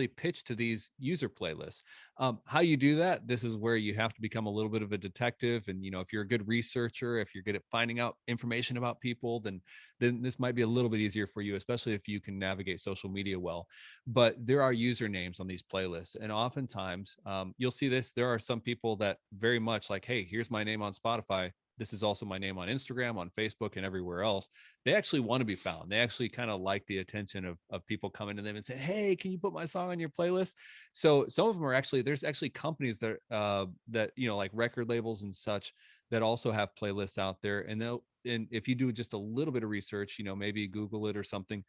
pitch to these user playlists. How you do that, this is where you have to become a little bit of a detective. And, if you're a good researcher, if you're good at finding out information about people, then this might be a little bit easier for you, especially if you can navigate social media well. But there are usernames on these playlists. And oftentimes you'll see this. There are some people that very much like, hey, here's my name on Spotify. This is also my name on Instagram, on Facebook, and everywhere else. They actually want to be found. They actually kind of like the attention of people coming to them and saying, hey, can you put my song on your playlist? So some of them are there's actually companies that, like record labels and such, that also have playlists out there. And if you do just a little bit of research, maybe Google it or something,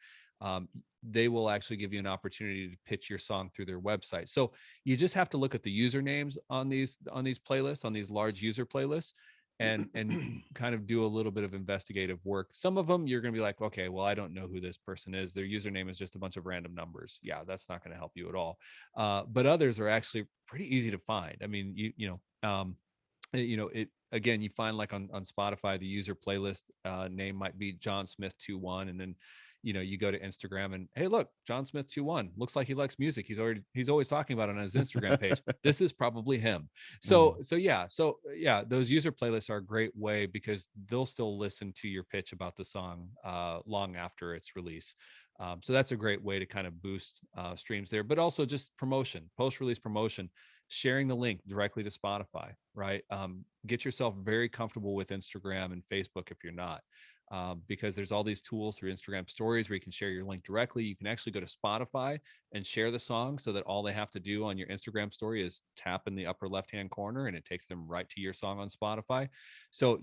they will actually give you an opportunity to pitch your song through their website. So you just have to look at the usernames on these playlists, on these large user playlists, and kind of do a little bit of investigative work. Some of them you're going to be like, okay, well, I don't know who this person is. Their username is just a bunch of random numbers. Yeah, that's not going to help you at all. But others are actually pretty easy to find. I mean, it again, you find like on Spotify, the user playlist name might be John Smith 21, and then you go to Instagram and, hey, look, John Smith 21 looks like he likes music. He's always talking about it on his Instagram page. This is probably him. So yeah, those user playlists are a great way because they'll still listen to your pitch about the song long after its release. So that's a great way to kind of boost streams there, but also just promotion, post-release promotion, sharing the link directly to Spotify, right? Get yourself very comfortable with Instagram and Facebook if you're not. Because there's all these tools through Instagram stories where you can share your link directly. You can actually go to Spotify and share the song so that all they have to do on your Instagram story is tap in the upper left-hand corner and it takes them right to your song on Spotify. So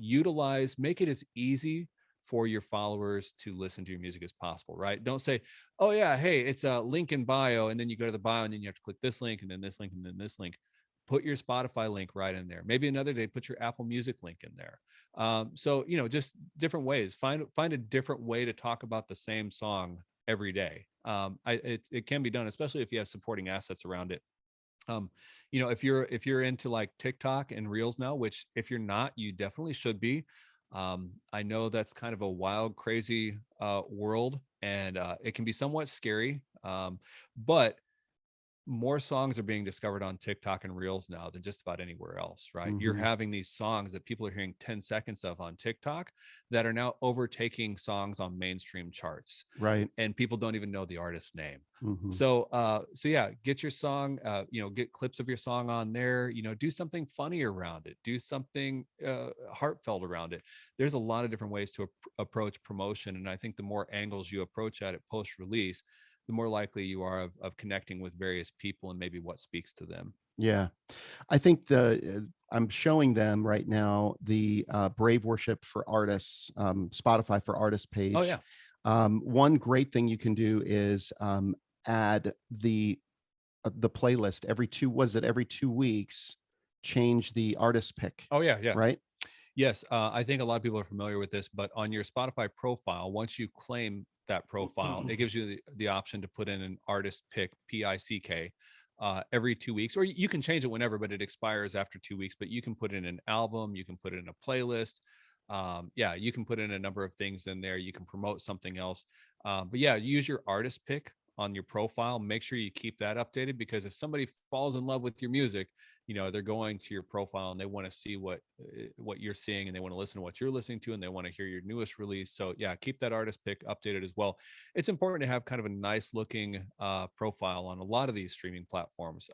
make it as easy for your followers to listen to your music as possible, right? Don't say, oh yeah, hey, it's a link in bio, and then you go to the bio and then you have to click this link and then this link and then this link. Put your Spotify link right in there. Maybe another day, put your Apple Music link in there. So, just different ways. Find a different way to talk about the same song every day. It can be done, especially if you have supporting assets around it. If you're into like TikTok and Reels now, which if you're not, you definitely should be. I know that's kind of a wild, crazy world, and it can be somewhat scary. But more songs are being discovered on TikTok and Reels now than just about anywhere else, right? Mm-hmm. You're having these songs that people are hearing 10 seconds of on TikTok that are now overtaking songs on mainstream charts. Right. And people don't even know the artist's name. Mm-hmm. So yeah, get your song, get clips of your song on there, do something funny around it, do something heartfelt around it. There's a lot of different ways to approach promotion. And I think the more angles you approach at it post-release, the more likely you are of connecting with various people and maybe what speaks to them. Yeah. I think I'm showing them right now the Brave Worship for Artists, Spotify for Artists page. Oh, yeah. One great thing you can do is add the playlist every 2 weeks, change the artist pick. Oh, yeah. Yeah. Right. Yes. I think a lot of people are familiar with this, but on your Spotify profile, once you claim that profile, it gives you the option to put in an artist pick, PICK. every 2 weeks, or you can change it whenever, but it expires after 2 weeks. But you can put in an album, you can put in a playlist. Yeah, you can put in a number of things in there. You can promote something else. But yeah, use your artist pick on your profile. Make sure you keep that updated, because if somebody falls in love with your music, they're going to your profile and they want to see what you're seeing, and they want to listen to what you're listening to, and they want to hear your newest release. So yeah, keep that artist pick updated as well. It's important to have kind of a nice looking profile on a lot of these streaming platforms.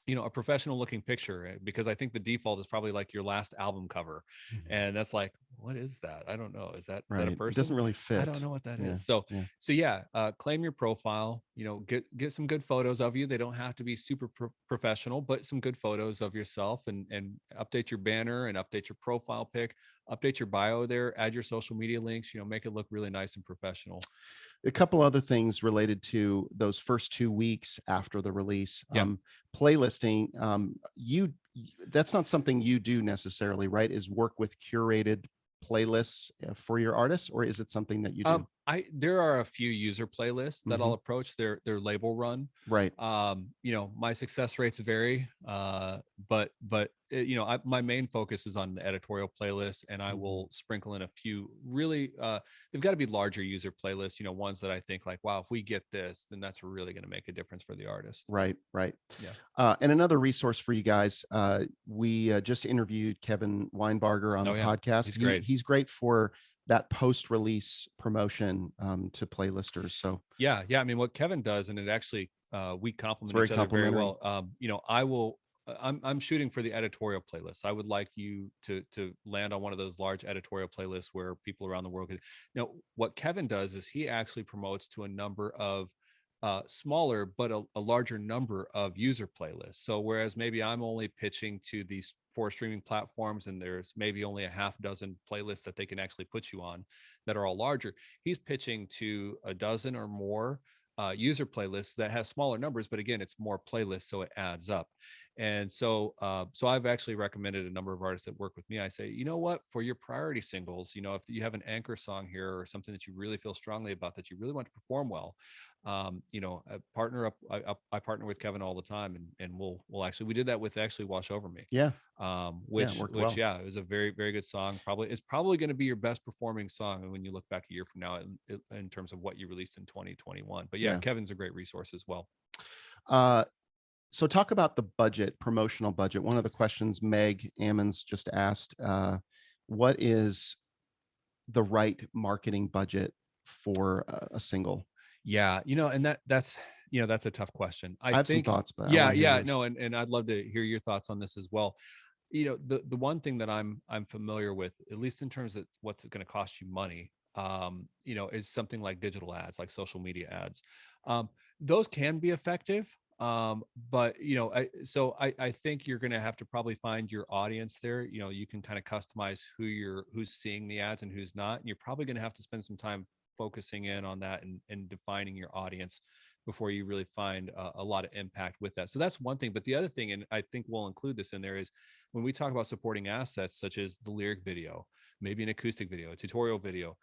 A professional looking picture, because I think the default is probably like your last album cover. And that's like, what is that? I don't know. Is that a Right. person? It doesn't really fit. I don't know what that Yeah. is. So Yeah. yeah, claim your profile, get some good photos of you. They don't have to be super professional, but some good photos of yourself, and update your banner and update your profile pic, update your bio there, add your social media links, make it look really nice and professional. A couple other things related to those first 2 weeks after the release. Yeah. Playlisting, that's not something you do necessarily, right? Is work with curated playlists for your artists, or is it something that you do? There are a few user playlists that I'll Mhm. approach. They're label run. Right. My success rates vary, but my main focus is on the editorial playlist, and I will sprinkle in a few really. They've got to be larger user playlists. Ones that I think like, wow, if we get this, then that's really going to make a difference for the artist. Right. Yeah. And another resource for you guys, we just interviewed Kevin Weinbarger on the podcast. He's great. He's great for that post-release promotion to playlisters. So yeah. I mean, what Kevin does, and it actually we complement each other very well. I'm shooting for the editorial playlist. I would like you to land on one of those large editorial playlists where people around the world could. Now, what Kevin does is he actually promotes to a number of smaller but a larger number of user playlists. So whereas maybe I'm only pitching to these 4 streaming platforms, and there's maybe only a half dozen playlists that they can actually put you on that are all larger, he's pitching to a dozen or more user playlists that have smaller numbers, but again, it's more playlists, so it adds up. And so I've actually recommended a number of artists that work with me. I say, you know what, for your priority singles, if you have an anchor song here or something that you really feel strongly about, that you really want to perform well, partner up. I partner with Kevin all the time, and we'll actually, we did that with actually Wash Over Me. Yeah. Which well. Yeah, it was a very, very good song. It's probably going to be your best performing song when you look back a year from now in terms of what you released in 2021. But yeah, Kevin's a great resource as well. So talk about the budget, promotional budget. One of the questions Meg Ammons just asked, what is the right marketing budget for a single? Yeah, and that's a tough question. I have think some thoughts, but no, and I'd love to hear your thoughts on this as well. The one thing that I'm familiar with, at least in terms of what's going to cost you money, is something like digital ads, like social media ads. Those can be effective. But I think you're going to have to probably find your audience there. You can kind of customize who's seeing the ads and who's not. And you're probably going to have to spend some time focusing in on that and defining your audience before you really find a lot of impact with that. So that's one thing. But the other thing, and I think we'll include this in there, is when we talk about supporting assets, such as the lyric video, maybe an acoustic video, a tutorial video,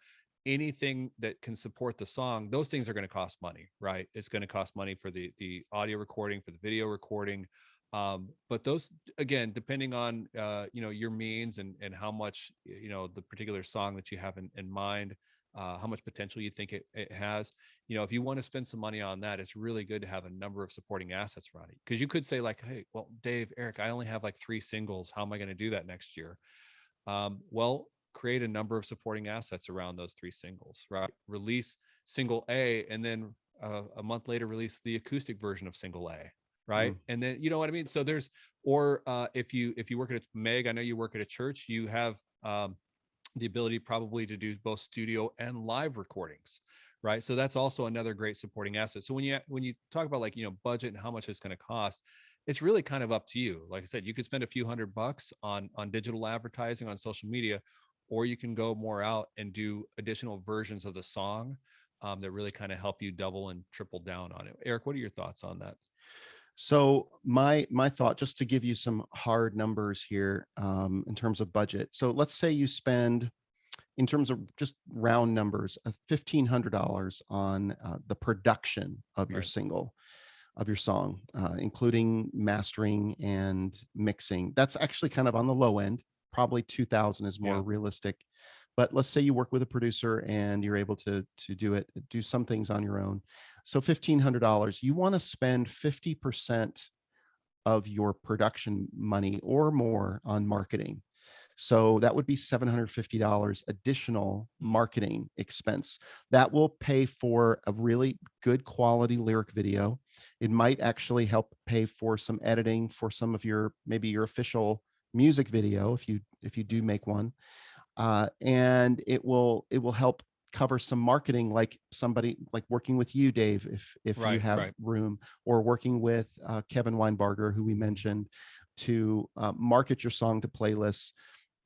anything that can support the song, those things are going to cost money, right? It's going to cost money for the audio recording, for the video recording. But those, again, depending on your means and how much the particular song that you have in mind, how much potential you think it has. If you want to spend some money on that, it's really good to have a number of supporting assets around it. Because you could say like, hey, well, Dave, Eric, I only have like 3 singles. How am I going to do that next year? Well, create a number of supporting assets around those 3 singles, right? Release single A, and then a month later release the acoustic version of single A, right? And then, you know what I mean? So there's, or if you work at Meg, I know you work at a church, you have the ability probably to do both studio and live recordings, right? So that's also another great supporting asset. So when you talk about like, budget and how much it's going to cost, it's really kind of up to you. Like I said, you could spend a few $100 on digital advertising on social media, or you can go more out and do additional versions of the song that really kind of help you double and triple down on it. Eric, what are your thoughts on that? So my thought, just to give you some hard numbers here, in terms of budget. So let's say you spend, in terms of just round numbers, $1,500 on the production of your single. of your song, including mastering and mixing. That's actually kind of on the low end. Probably 2,000 is more Yeah. realistic. But let's say you work with a producer and you're able to do some things on your own. So $1,500, you want to spend 50% of your production money or more on marketing. So that would be $750 additional marketing expense. That will pay for a really good quality lyric video. It might actually help pay for some editing for some of your, maybe your official music video if you do make one. And it will help cover some marketing, like somebody like working with you, Dave, if you Right. have Right. room, or working with Kevin Weinbarger, who we mentioned, to market your song to playlists.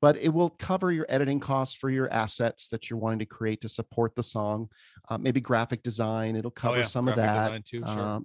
But it will cover your editing costs for your assets that you're wanting to create to support the song. Maybe graphic design, it'll Oh cover yeah. some of Graphic that. design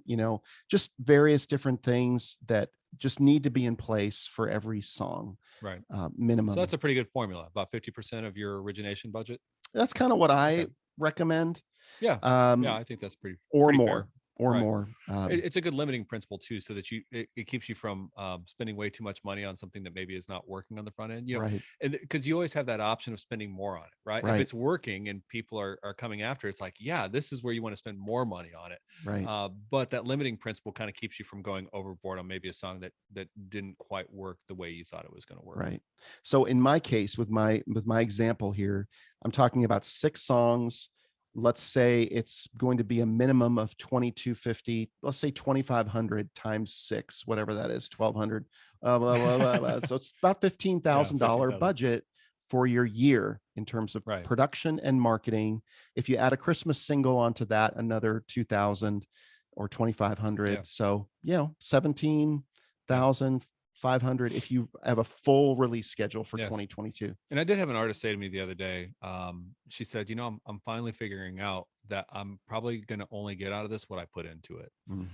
too. Sure. Just various different things that just need to be in place for every song, Right. So minimum. that's a pretty good formula. About 50% of your origination budget. That's kind of what Okay. I recommend, Yeah. Yeah. um, I think that's or pretty fair. more, or Right. more. It's a good limiting principle too, so that it keeps you from spending way too much money on something that maybe is not working on the front end, Right, and because you always have that option of spending more on it, right? If right, it's working and people are coming after, it's like, yeah, this is where you want to spend more money on it. right, But that limiting principle kind of keeps you from going overboard on maybe a song that didn't quite work the way you thought it was going to work. right. So in my case, with my example here, I'm talking about 6 songs. Let's say it's going to be a minimum of 2,250. Let's say 2,500 times 6, whatever that is, 1,200. Blah, blah, blah, blah. So it's about Yeah, $15,000 15,000. budget for your year in terms of Right. production and marketing. If you add a Christmas single onto that, another 2,000 or 2,500. Yeah. So, Yeah. 17,500 if you have a full release schedule for Yes. 2022. And I did have an artist say to me the other day, she said, I'm finally figuring out that I'm probably going to only get out of this what I put into it. Mm,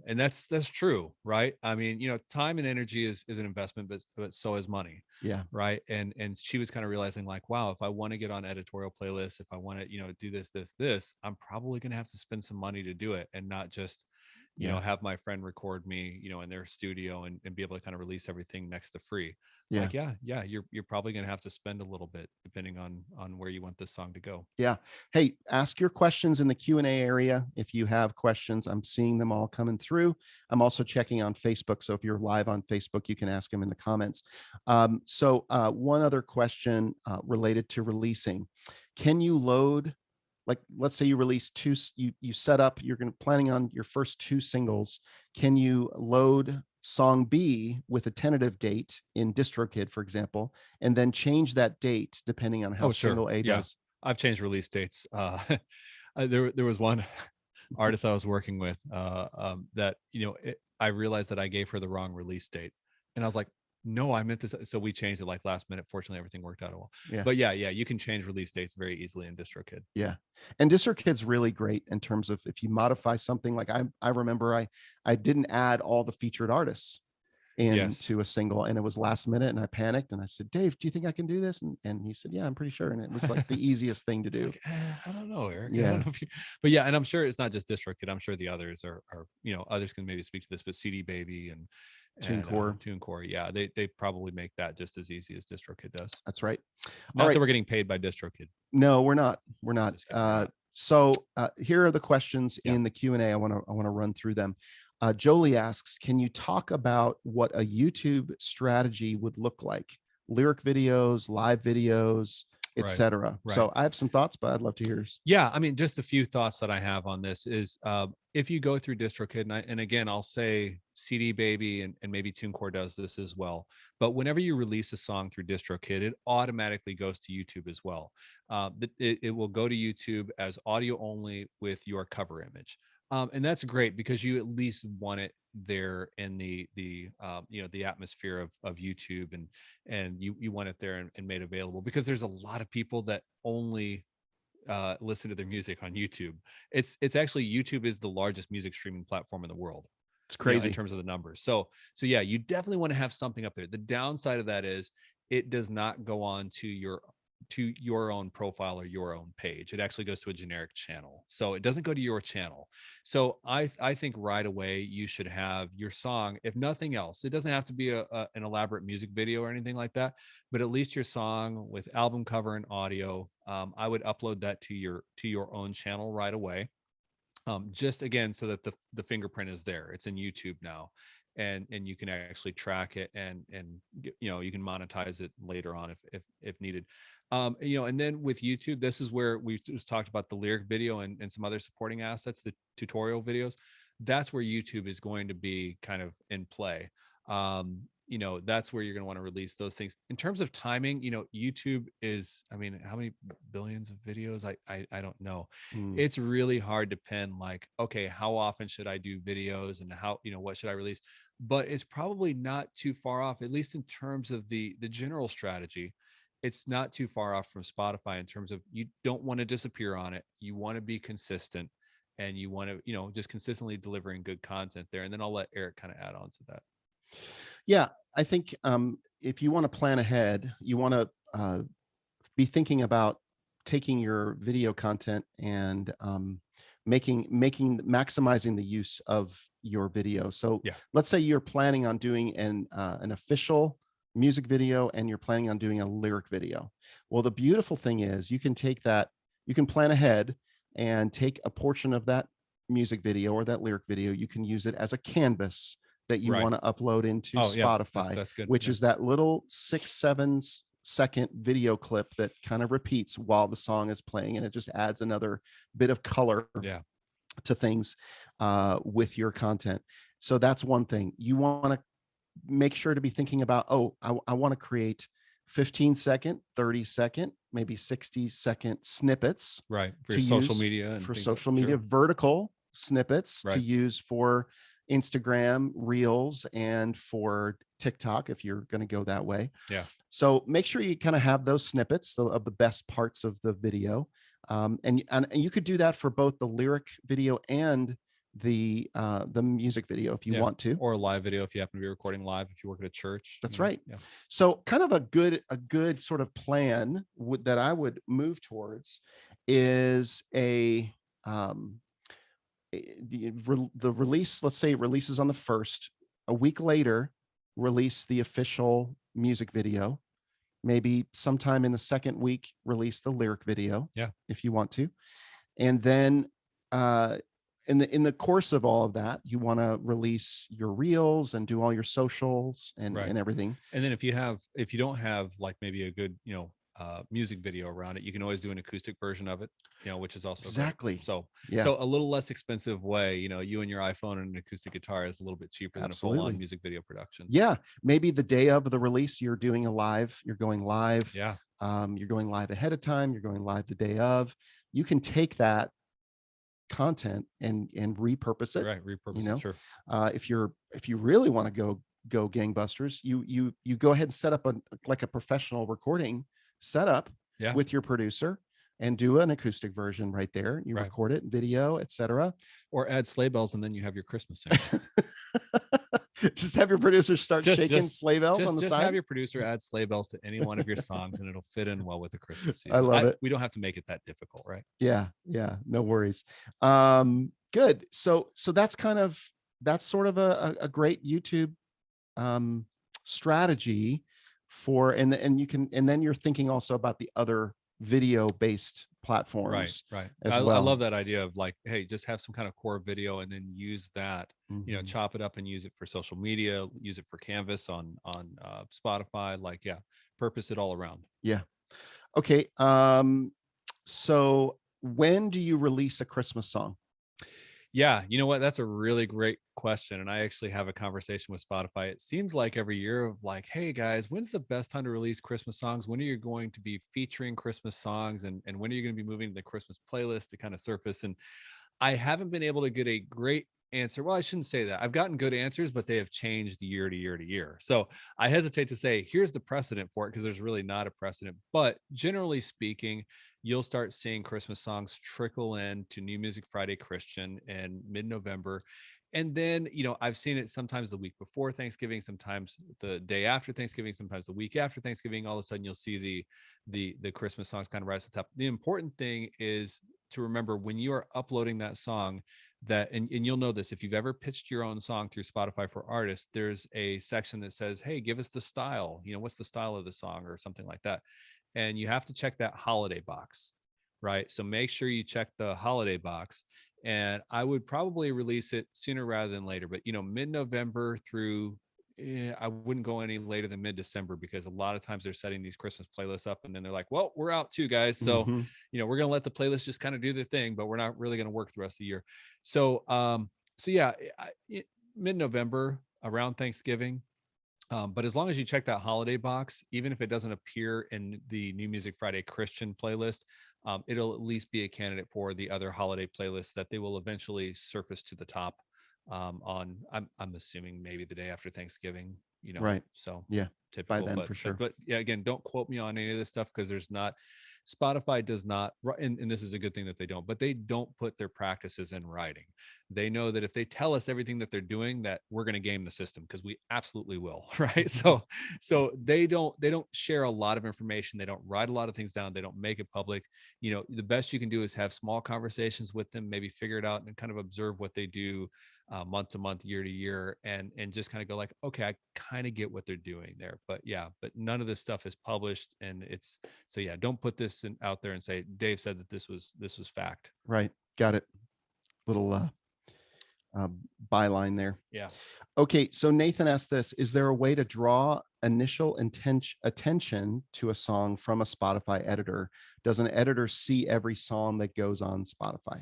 And that's true, right? I mean, time and energy is an investment, but so is money, yeah. right? And she was kind of realizing like, wow, if I want to get on editorial playlists, if I want to, do this, I'm probably going to have to spend some money to do it, and not just Yeah. have my friend record me, in their studio, and be able to kind of release everything next to free. It's Yeah. like, yeah, you're probably going to have to spend a little bit depending on where you want this song to go. Yeah. Hey, ask your questions in the Q&A area. If you have questions, I'm seeing them all coming through. I'm also checking on Facebook. So if you're live on Facebook, you can ask them in the comments. So one other question related to releasing. Can you load, like, let's say you release you set up, you're planning on your first 2 singles. Can you load song B with a tentative date in DistroKid, for example, and then change that date depending on how Oh, sure. single A Yeah. does? I've changed release dates. There was one artist I was working with that, I realized that I gave her the wrong release date, and I was like, no, I meant this. So we changed it like last minute. Fortunately, everything worked out well. Yeah. But yeah, you can change release dates very easily in DistroKid. Yeah. And DistroKid's really great in terms of if you modify something. Like I remember I didn't add all the featured artists Yes. into a single, and it was last minute, and I panicked and I said, Dave, do you think I can do this? And he said, yeah, I'm pretty sure. And it was like the easiest thing to It's do. like, I don't know, Eric. I Yeah. don't know if you, but yeah, and I'm sure it's not just DistroKid. I'm sure the others are others can maybe speak to this, but CD Baby and TuneCore. TuneCore, yeah, they probably make that just as easy as DistroKid does. That's right. Not All that right. we're getting paid by DistroKid. No, we're not. We're not. Just kidding, we're not. So here are the questions Yeah. in the Q&A. I want to run through them. Jolie asks, can you talk about what a YouTube strategy would look like? Lyric videos, live videos, Right, etc. right. So I have some thoughts, but I'd love to hear yours. Yeah, I mean, just a few thoughts that I have on this is if you go through DistroKid, and again, I'll say CD Baby and maybe TuneCore does this as well. But whenever you release a song through DistroKid, it automatically goes to YouTube as well. It will go to YouTube as audio only with your cover image. And that's great because you at least want it there in the atmosphere of YouTube, and you want it there and made available, because there's a lot of people that only listen to their music on YouTube. It's actually, YouTube is the largest music streaming platform in the world. It's crazy. In terms of the numbers. So yeah, you definitely want to have something up there. The downside of that is it does not go on to your to your own profile or your own page. It actually goes to a generic channel. So it doesn't go to your channel. So I think right away you should have your song, if nothing else. It doesn't have to be an elaborate music video or anything like that, but at least your song with album cover and audio. I would upload that to your own channel right away. Just again, so that the fingerprint is there. It's in YouTube now, and you can actually track it, and you can monetize it later on if needed. And then with YouTube, this is where we just talked about the lyric video and some other supporting assets, the tutorial videos. That's where YouTube is going to be kind of in play. That's where you're going to want to release those things. In terms of timing, YouTube is, I mean, how many billions of videos? I don't know. Mm. It's really hard to pin, like, okay, how often should I do videos, and how, what should I release? But it's probably not too far off, at least in terms of the general strategy. It's not too far off from Spotify in terms of, you don't want to disappear on it. You want to be consistent, and you want to, just consistently delivering good content there. And then I'll let Eric kind of add on to that. Yeah, I think if you want to plan ahead, you want to be thinking about taking your video content and maximizing the use of your video. So Yeah. let's say you're planning on doing an official music video, and you're planning on doing a lyric video. Well, the beautiful thing is you can take that, you can plan ahead and take a portion of that music video or that lyric video. You can use it as a canvas that you Right. want to upload into Spotify, that's good. which is that little 6-7 second video clip that kind of repeats while the song is playing, and it just adds another bit of color to things with your content. So that's one thing. You want to make sure to be thinking about, I want to create 15-second, 30-second, maybe 60-second snippets, right, for your social media and for things social media, vertical snippets to Right. use for Instagram Reels and for TikTok if you're going to go that way. Yeah. So make sure you kind of have those snippets of the best parts of the video, and you could do that for both the lyric video and the music video if you want to, or a live video if you happen to be recording live, if you work at a church. That's right. Yeah. So kind of a good sort of plan that I would move towards is the release. Let's say it releases on the 1st. A week later, release the official music video. Maybe sometime in the 2nd week, release the lyric video. Yeah, if you want to, and then in the course of all of that, you want to release your reels and do all your socials and everything. And then if you don't have like maybe a good music video around it, you can always do an acoustic version of it, which is also exactly great. So yeah. So a little less expensive way, you and your iPhone and an acoustic guitar is a little bit cheaper than a full-on music video production. Yeah, maybe the day of the release, you're going live. Yeah. You're going live ahead of time. You're going live the day of. You can take that content and repurpose it. Right, repurpose it. Sure. If you really want to go gangbusters, you go ahead and set up a professional recording setup with your producer and do an acoustic version right there. You record it, video, etc. Or add sleigh bells, and then you have your Christmas sing. Just have your producer start shaking sleigh bells on the side. Just have your producer add sleigh bells to any one of your songs, and it'll fit in well with the Christmas season. I love it. We don't have to make it that difficult, right? Yeah, no worries. Good. So that's sort of a great YouTube strategy for, and then you're thinking also about the other video based platforms. Right. I love that idea of like, hey, just have some kind of core video and then use that, Mm-hmm. chop it up and use it for social media, use it for Canvas on Spotify, purpose it all around. Yeah. Okay. So when do you release a Christmas song? Yeah, you know what? That's a really great question. And I actually have a conversation with Spotify. It seems like every year of like, hey guys, when's the best time to release Christmas songs? When are you going to be featuring Christmas songs? And when are you going to be moving the Christmas playlist to kind of surface? And I haven't been able to get a great answer. Well, I shouldn't say that. I've gotten good answers, but they have changed year to year to year. So I hesitate to say, here's the precedent for it, because there's really not a precedent. But generally speaking, you'll start seeing Christmas songs trickle in to New Music Friday Christian in mid-November. And then, I've seen it sometimes the week before Thanksgiving, sometimes the day after Thanksgiving, sometimes the week after Thanksgiving. All of a sudden you'll see the Christmas songs kind of rise to the top. The important thing is to remember when you are uploading that song, that and you'll know this if you've ever pitched your own song through Spotify for artists, there's a section that says, hey, give us the style, what's the style of the song or something like that. And you have to check that holiday box, right? So make sure you check the holiday box. And I would probably release it sooner rather than later, but mid-November through, I wouldn't go any later than mid-December, because a lot of times they're setting these Christmas playlists up and then they're like, well, we're out too, guys. So, Mhm. we're going to let the playlist just kind of do their thing, but we're not really going to work the rest of the year. So, yeah, mid-November around Thanksgiving. But as long as you check that holiday box, even if it doesn't appear in the New Music Friday Christian playlist, it'll at least be a candidate for the other holiday playlists that they will eventually surface to the top I'm assuming maybe the day after Thanksgiving, Right. so Yeah. By typical, then but for sure. yeah, again, don't quote me on any of this stuff, because there's not, Spotify does not, and this is a good thing that they don't, but they don't put their practices in writing. They know that if they tell us everything that they're doing, that we're going to game the system, because we absolutely will, right? So they don't share a lot of information. They don't write a lot of things down. They don't make it public. The best you can do is have small conversations with them, maybe figure it out and kind of observe what they do month to month, year to year, and just kind of go like, okay, I kind of get what they're doing there. But yeah, but none of this stuff is published, and it's, so yeah, don't put this out there and say Dave said that this was fact. Right. Got it. Little uh, byline there. Yeah. Okay, so Nathan asked this: is there a way to draw initial attention to a song from a Spotify editor? Does an editor see every song that goes on Spotify?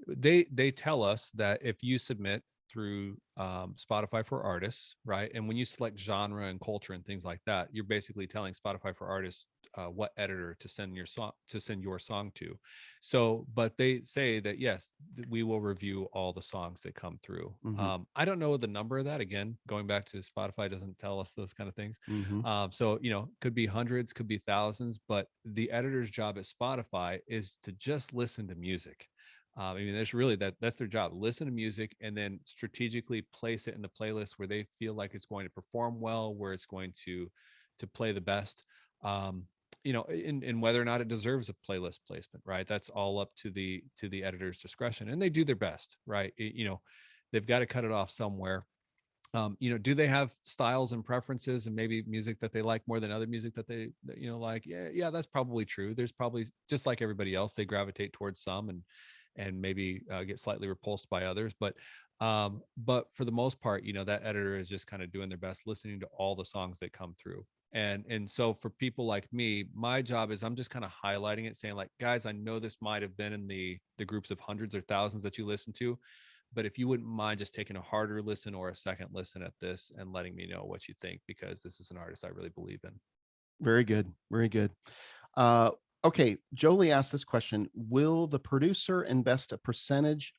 They tell us that if you submit through Spotify for Artists, right, and when you select genre and culture and things like that, you're basically telling Spotify for Artists what editor to send your song to. So, but they say that yes, we will review all the songs that come through. Mm-hmm. I don't know the number of that. Again, going back to Spotify doesn't tell us those kind of things. Mm-hmm. So could be hundreds, could be thousands, but the editor's job at Spotify is to just listen to music. I mean, there's really that's their job. Listen to music and then strategically place it in the playlist where they feel like it's going to perform well, where it's going to play the best. Um, in whether or not it deserves a playlist placement, right? That's all up to the editor's discretion, and they do their best, right? They've got to cut it off somewhere. Do they have styles and preferences and maybe music that they like more than other music that they like? Yeah, that's probably true. There's probably, just like everybody else, they gravitate towards some and maybe get slightly repulsed by others, but for the most part, that editor is just kind of doing their best, listening to all the songs that come through. And so for people like me, my job is I'm just kind of highlighting it, saying like, guys, I know this might have been in the groups of hundreds or thousands that you listen to, but if you wouldn't mind just taking a harder listen or a second listen at this and letting me know what you think, because this is an artist I really believe in. Very good. Very good. Uh, okay, Jolie asked this question: will the producer invest a percentage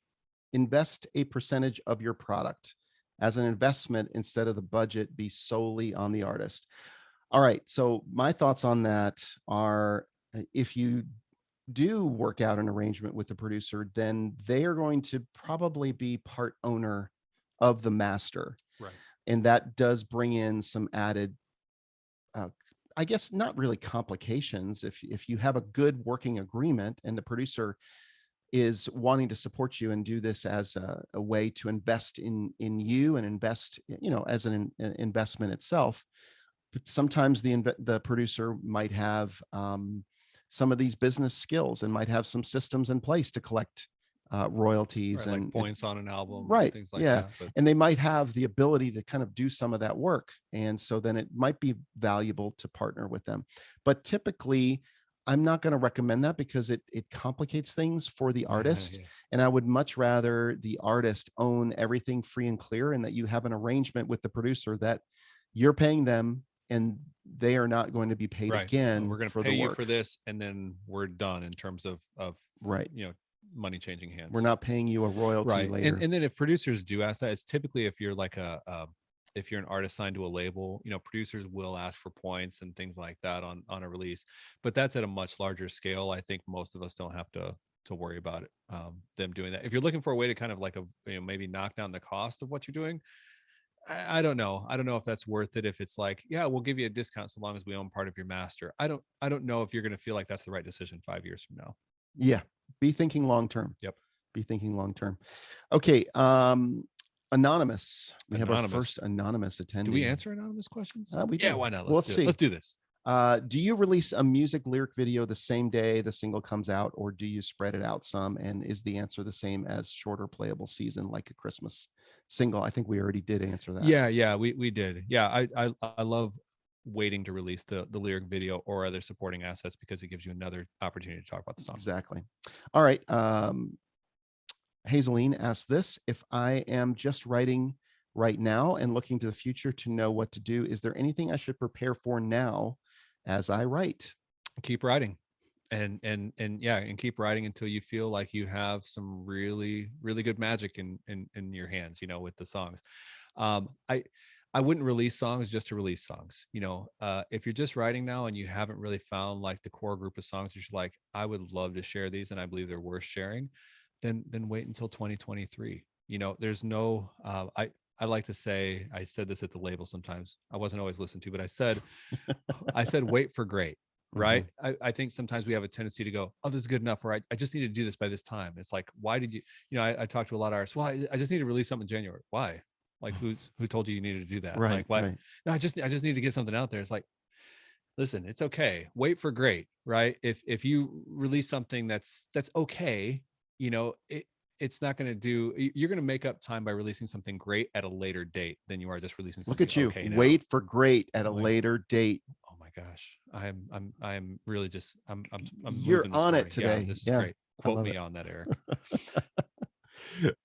of your product as an investment instead of the budget be solely on the artist? All right, so my thoughts on that are, if you do work out an arrangement with the producer, then they are going to probably be part owner of the master. Right. And that does bring in some added, uh, I guess, not really complications. If you have a good working agreement and the producer is wanting to support you and do this as a way to invest in you and invest, as an investment itself. But sometimes the producer might have some of these business skills and might have some systems in place to collect royalties, Right, like and points on an album, right, things like yeah, that. But and they might have the ability to kind of do some of that work, and so then it might be valuable to partner with them. But typically, I'm not going to recommend that because it complicates things for the artist, yeah. and I would much rather the artist own everything free and clear, and that you have an arrangement with the producer that you're paying them and they are not going to be paid Right. again We're going to for pay the you work. for this, and then we're done in terms of Right. money changing hands. We're not paying you a royalty Right. later. And then if producers do ask that, it's typically if you're like if you're an artist signed to a label, producers will ask for points and things like that on a release, but that's at a much larger scale. I think most of us don't have to to worry about it, them doing that. If you're looking for a way to kind of like maybe knock down the cost of what you're doing, I don't know. I don't know if that's worth it. If it's like, yeah, we'll give you a discount so long as we own part of your master. I don't know if you're going to feel like that's the right decision 5 years from now. Yeah. Be thinking long term. Yep. Be thinking long term. Okay. Anonymous. We have our Anonymous. first anonymous attendee. Do we answer anonymous questions? We do. Yeah, why not? Let's see. Let's do this. Do you release a music lyric video the same day the single comes out, or do you spread it out some? And is the answer the same as shorter playable season, like a Christmas single? I think we already did answer that. Yeah, we did. Yeah, I love waiting to release the lyric video or other supporting assets because it gives you another opportunity to talk about the song. Exactly. All right. Hazeline asked this: if I am just writing right now and looking to the future to know what to do, is there anything I should prepare for now as I write? Keep writing, and keep writing until you feel like you have some really good magic in your hands, with the songs. I wouldn't release songs just to release songs. If you're just writing now and you haven't really found like the core group of songs that you're like, I would love to share these and I believe they're worth sharing, then wait until 2023. There's no I like to say, I said this at the label sometimes. I wasn't always listened to, but I said wait for great. Right. Mm-hmm. I think sometimes we have a tendency to go, oh, this is good enough, or I just need to do this by this time. It's like, why did you, I talked to a lot of artists. Well, I just need to release something in January. Why? Like who told you needed to do that? Right. Like why? Right. No, I just need to get something out there. It's like, listen, it's okay. Wait for great. Right. If you release something that's okay, it's not going to do, you're going to make up time by releasing something great at a later date than you are just releasing something. Look at you. Okay wait for great at a later date. Oh my gosh. I'm really just, I'm you're on it today. Yeah, this is great. Quote me on that, Eric.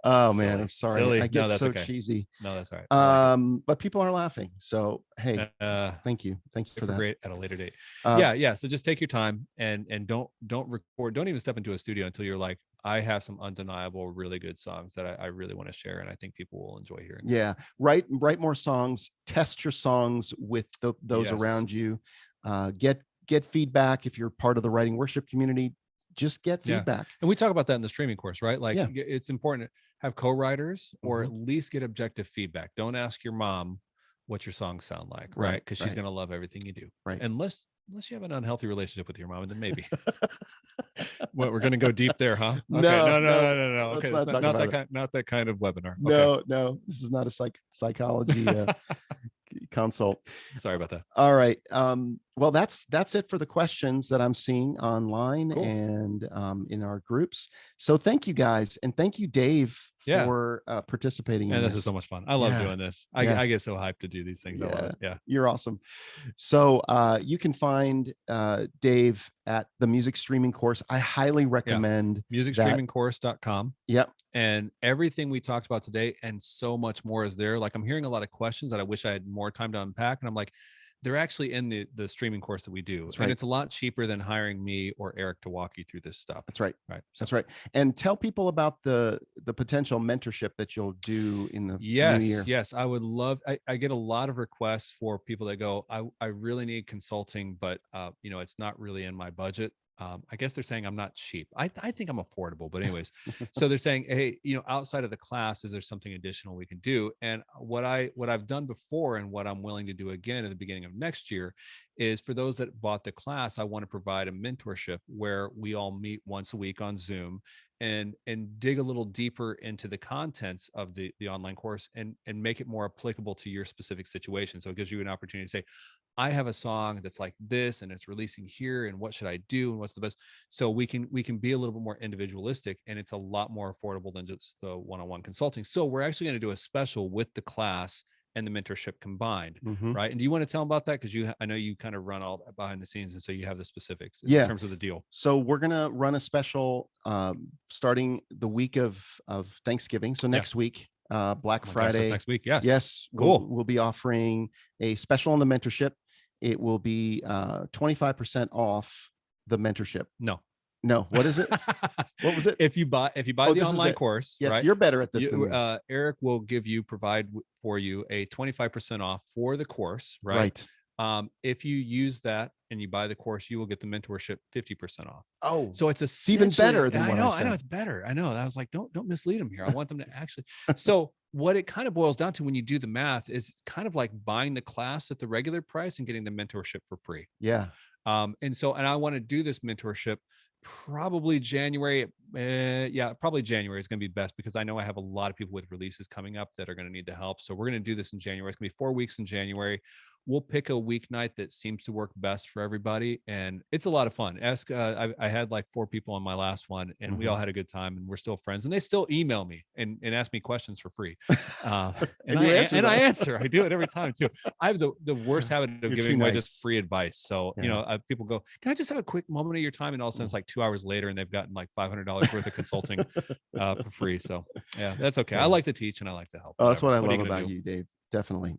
Oh man, I'm sorry. Silly. I get so okay. cheesy. No, that's all right. But people are laughing. So hey, thank you for that. Great at a later date. Yeah. So just take your time and don't record. Don't even step into a studio until you're like, I have some undeniable, really good songs that I really want to share, and I think people will enjoy hearing. Yeah, write more songs. Test your songs with those around you. Get feedback if you're part of the writing worship community. Just get feedback. And we talk about that in the streaming course, right? Like it's important to have co-writers or at least get objective feedback. Don't ask your mom what your songs sound like, right? Because she's going to love everything you do. Right. Unless you have an unhealthy relationship with your mom, then maybe. What, we're going to go deep there, huh? Okay. No. Okay. Not that kind of webinar. Okay. No, this is not a psychology consult. Sorry about that. All right. Well, that's it for the questions that I'm seeing online and in our groups. So thank you guys, and thank you, Dave, for participating. And this is so much fun. I love doing this. I get so hyped to do these things. I love it. Yeah, you're awesome. So you can find Dave at the music streaming course. I highly recommend musicstreamingcourse.com. Yep. And everything we talked about today and so much more is there. Like I'm hearing a lot of questions that I wish I had more time to unpack. And I'm like, they're actually in the streaming course that we do. That's right. And it's a lot cheaper than hiring me or Eric to walk you through this stuff. That's right. Right. That's right. And tell people about the potential mentorship that you'll do in the new year. Yes. I would love, I get a lot of requests for people that go, I really need consulting, but it's not really in my budget. I guess they're saying I'm not cheap. I think I'm affordable, but anyways, so they're saying, hey, outside of the class, is there something additional we can do? And what I've done before and what I'm willing to do again at the beginning of next year is for those that bought the class, I want to provide a mentorship where we all meet once a week on Zoom and dig a little deeper into the contents of the online course and make it more applicable to your specific situation. So it gives you an opportunity to say, I have a song that's like this and it's releasing here, and what should I do and what's the best? So we can be a little bit more individualistic, and it's a lot more affordable than just the one-on-one consulting. So we're actually going to do a special with the class and the mentorship combined, right? And do you want to tell them about that? Because I know you kind of run all behind the scenes, and so you have the specifics in terms of the deal. So we're gonna run a special starting the week of Thanksgiving. So next week, Black Friday. Gosh, next week, yes. Cool. We'll be offering a special on the mentorship. It will be 25% off the mentorship. No, what is it? What was it? If you buy the online course, yes, right? You're better at this than me. Eric will provide for you a 25% off for the course, right? If you use that and you buy the course, you will get the mentorship 50% off. Oh, So it's even better than I what know, I said. it's better. I know. I was like, don't mislead them here. I want them to actually. So what it kind of boils down to when you do the math is it's kind of like buying the class at the regular price and getting the mentorship for free. Yeah. And I want to do this mentorship probably January. Probably January is going to be best because I know I have a lot of people with releases coming up that are going to need the help. So we're going to do this in January. It's going to be 4 weeks in January. We'll pick a weeknight that seems to work best for everybody. And it's a lot of fun. I had like 4 people on my last one and we all had a good time and we're still friends and they still email me and ask me questions for free. And I answer. I do it every time too. I have the worst habit of You're giving too away nice. just free advice. So, people go, can I just have a quick moment of your time? And all of a sudden it's like 2 hours later and they've gotten like $500 worth of consulting for free. So yeah, that's okay. I like to teach and I like to help. Oh, that's what I What are love you gonna about do? you, Dave. Definitely.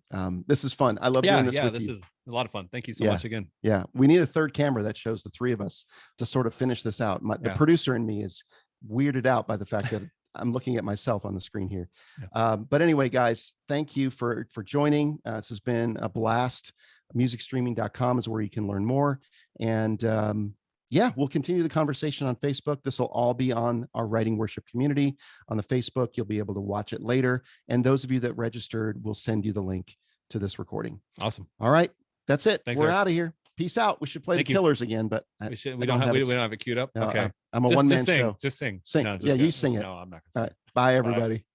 This is fun. I love doing this with this you. is a lot of fun. Thank you so much again. Yeah. We need a third camera that shows the 3 of us to sort of finish this out. The producer in me is weirded out by the fact that I'm looking at myself on the screen here. But anyway, guys, thank you for joining. This has been a blast. Musicstreaming.com is where you can learn more. And we'll continue the conversation on Facebook. This will all be on our Writing Worship community on the Facebook. You'll be able to watch it later. And those of you that registered, will send you the link to this recording. Awesome. All right. That's it. Thanks, We're Eric. out of here. Peace out. We should play the Killers again, but we don't have it queued up. No, Okay. I'm a one-man just sing. show. Just sing. Sing. No, you sing it. No, I'm not All gonna right. Bye, everybody.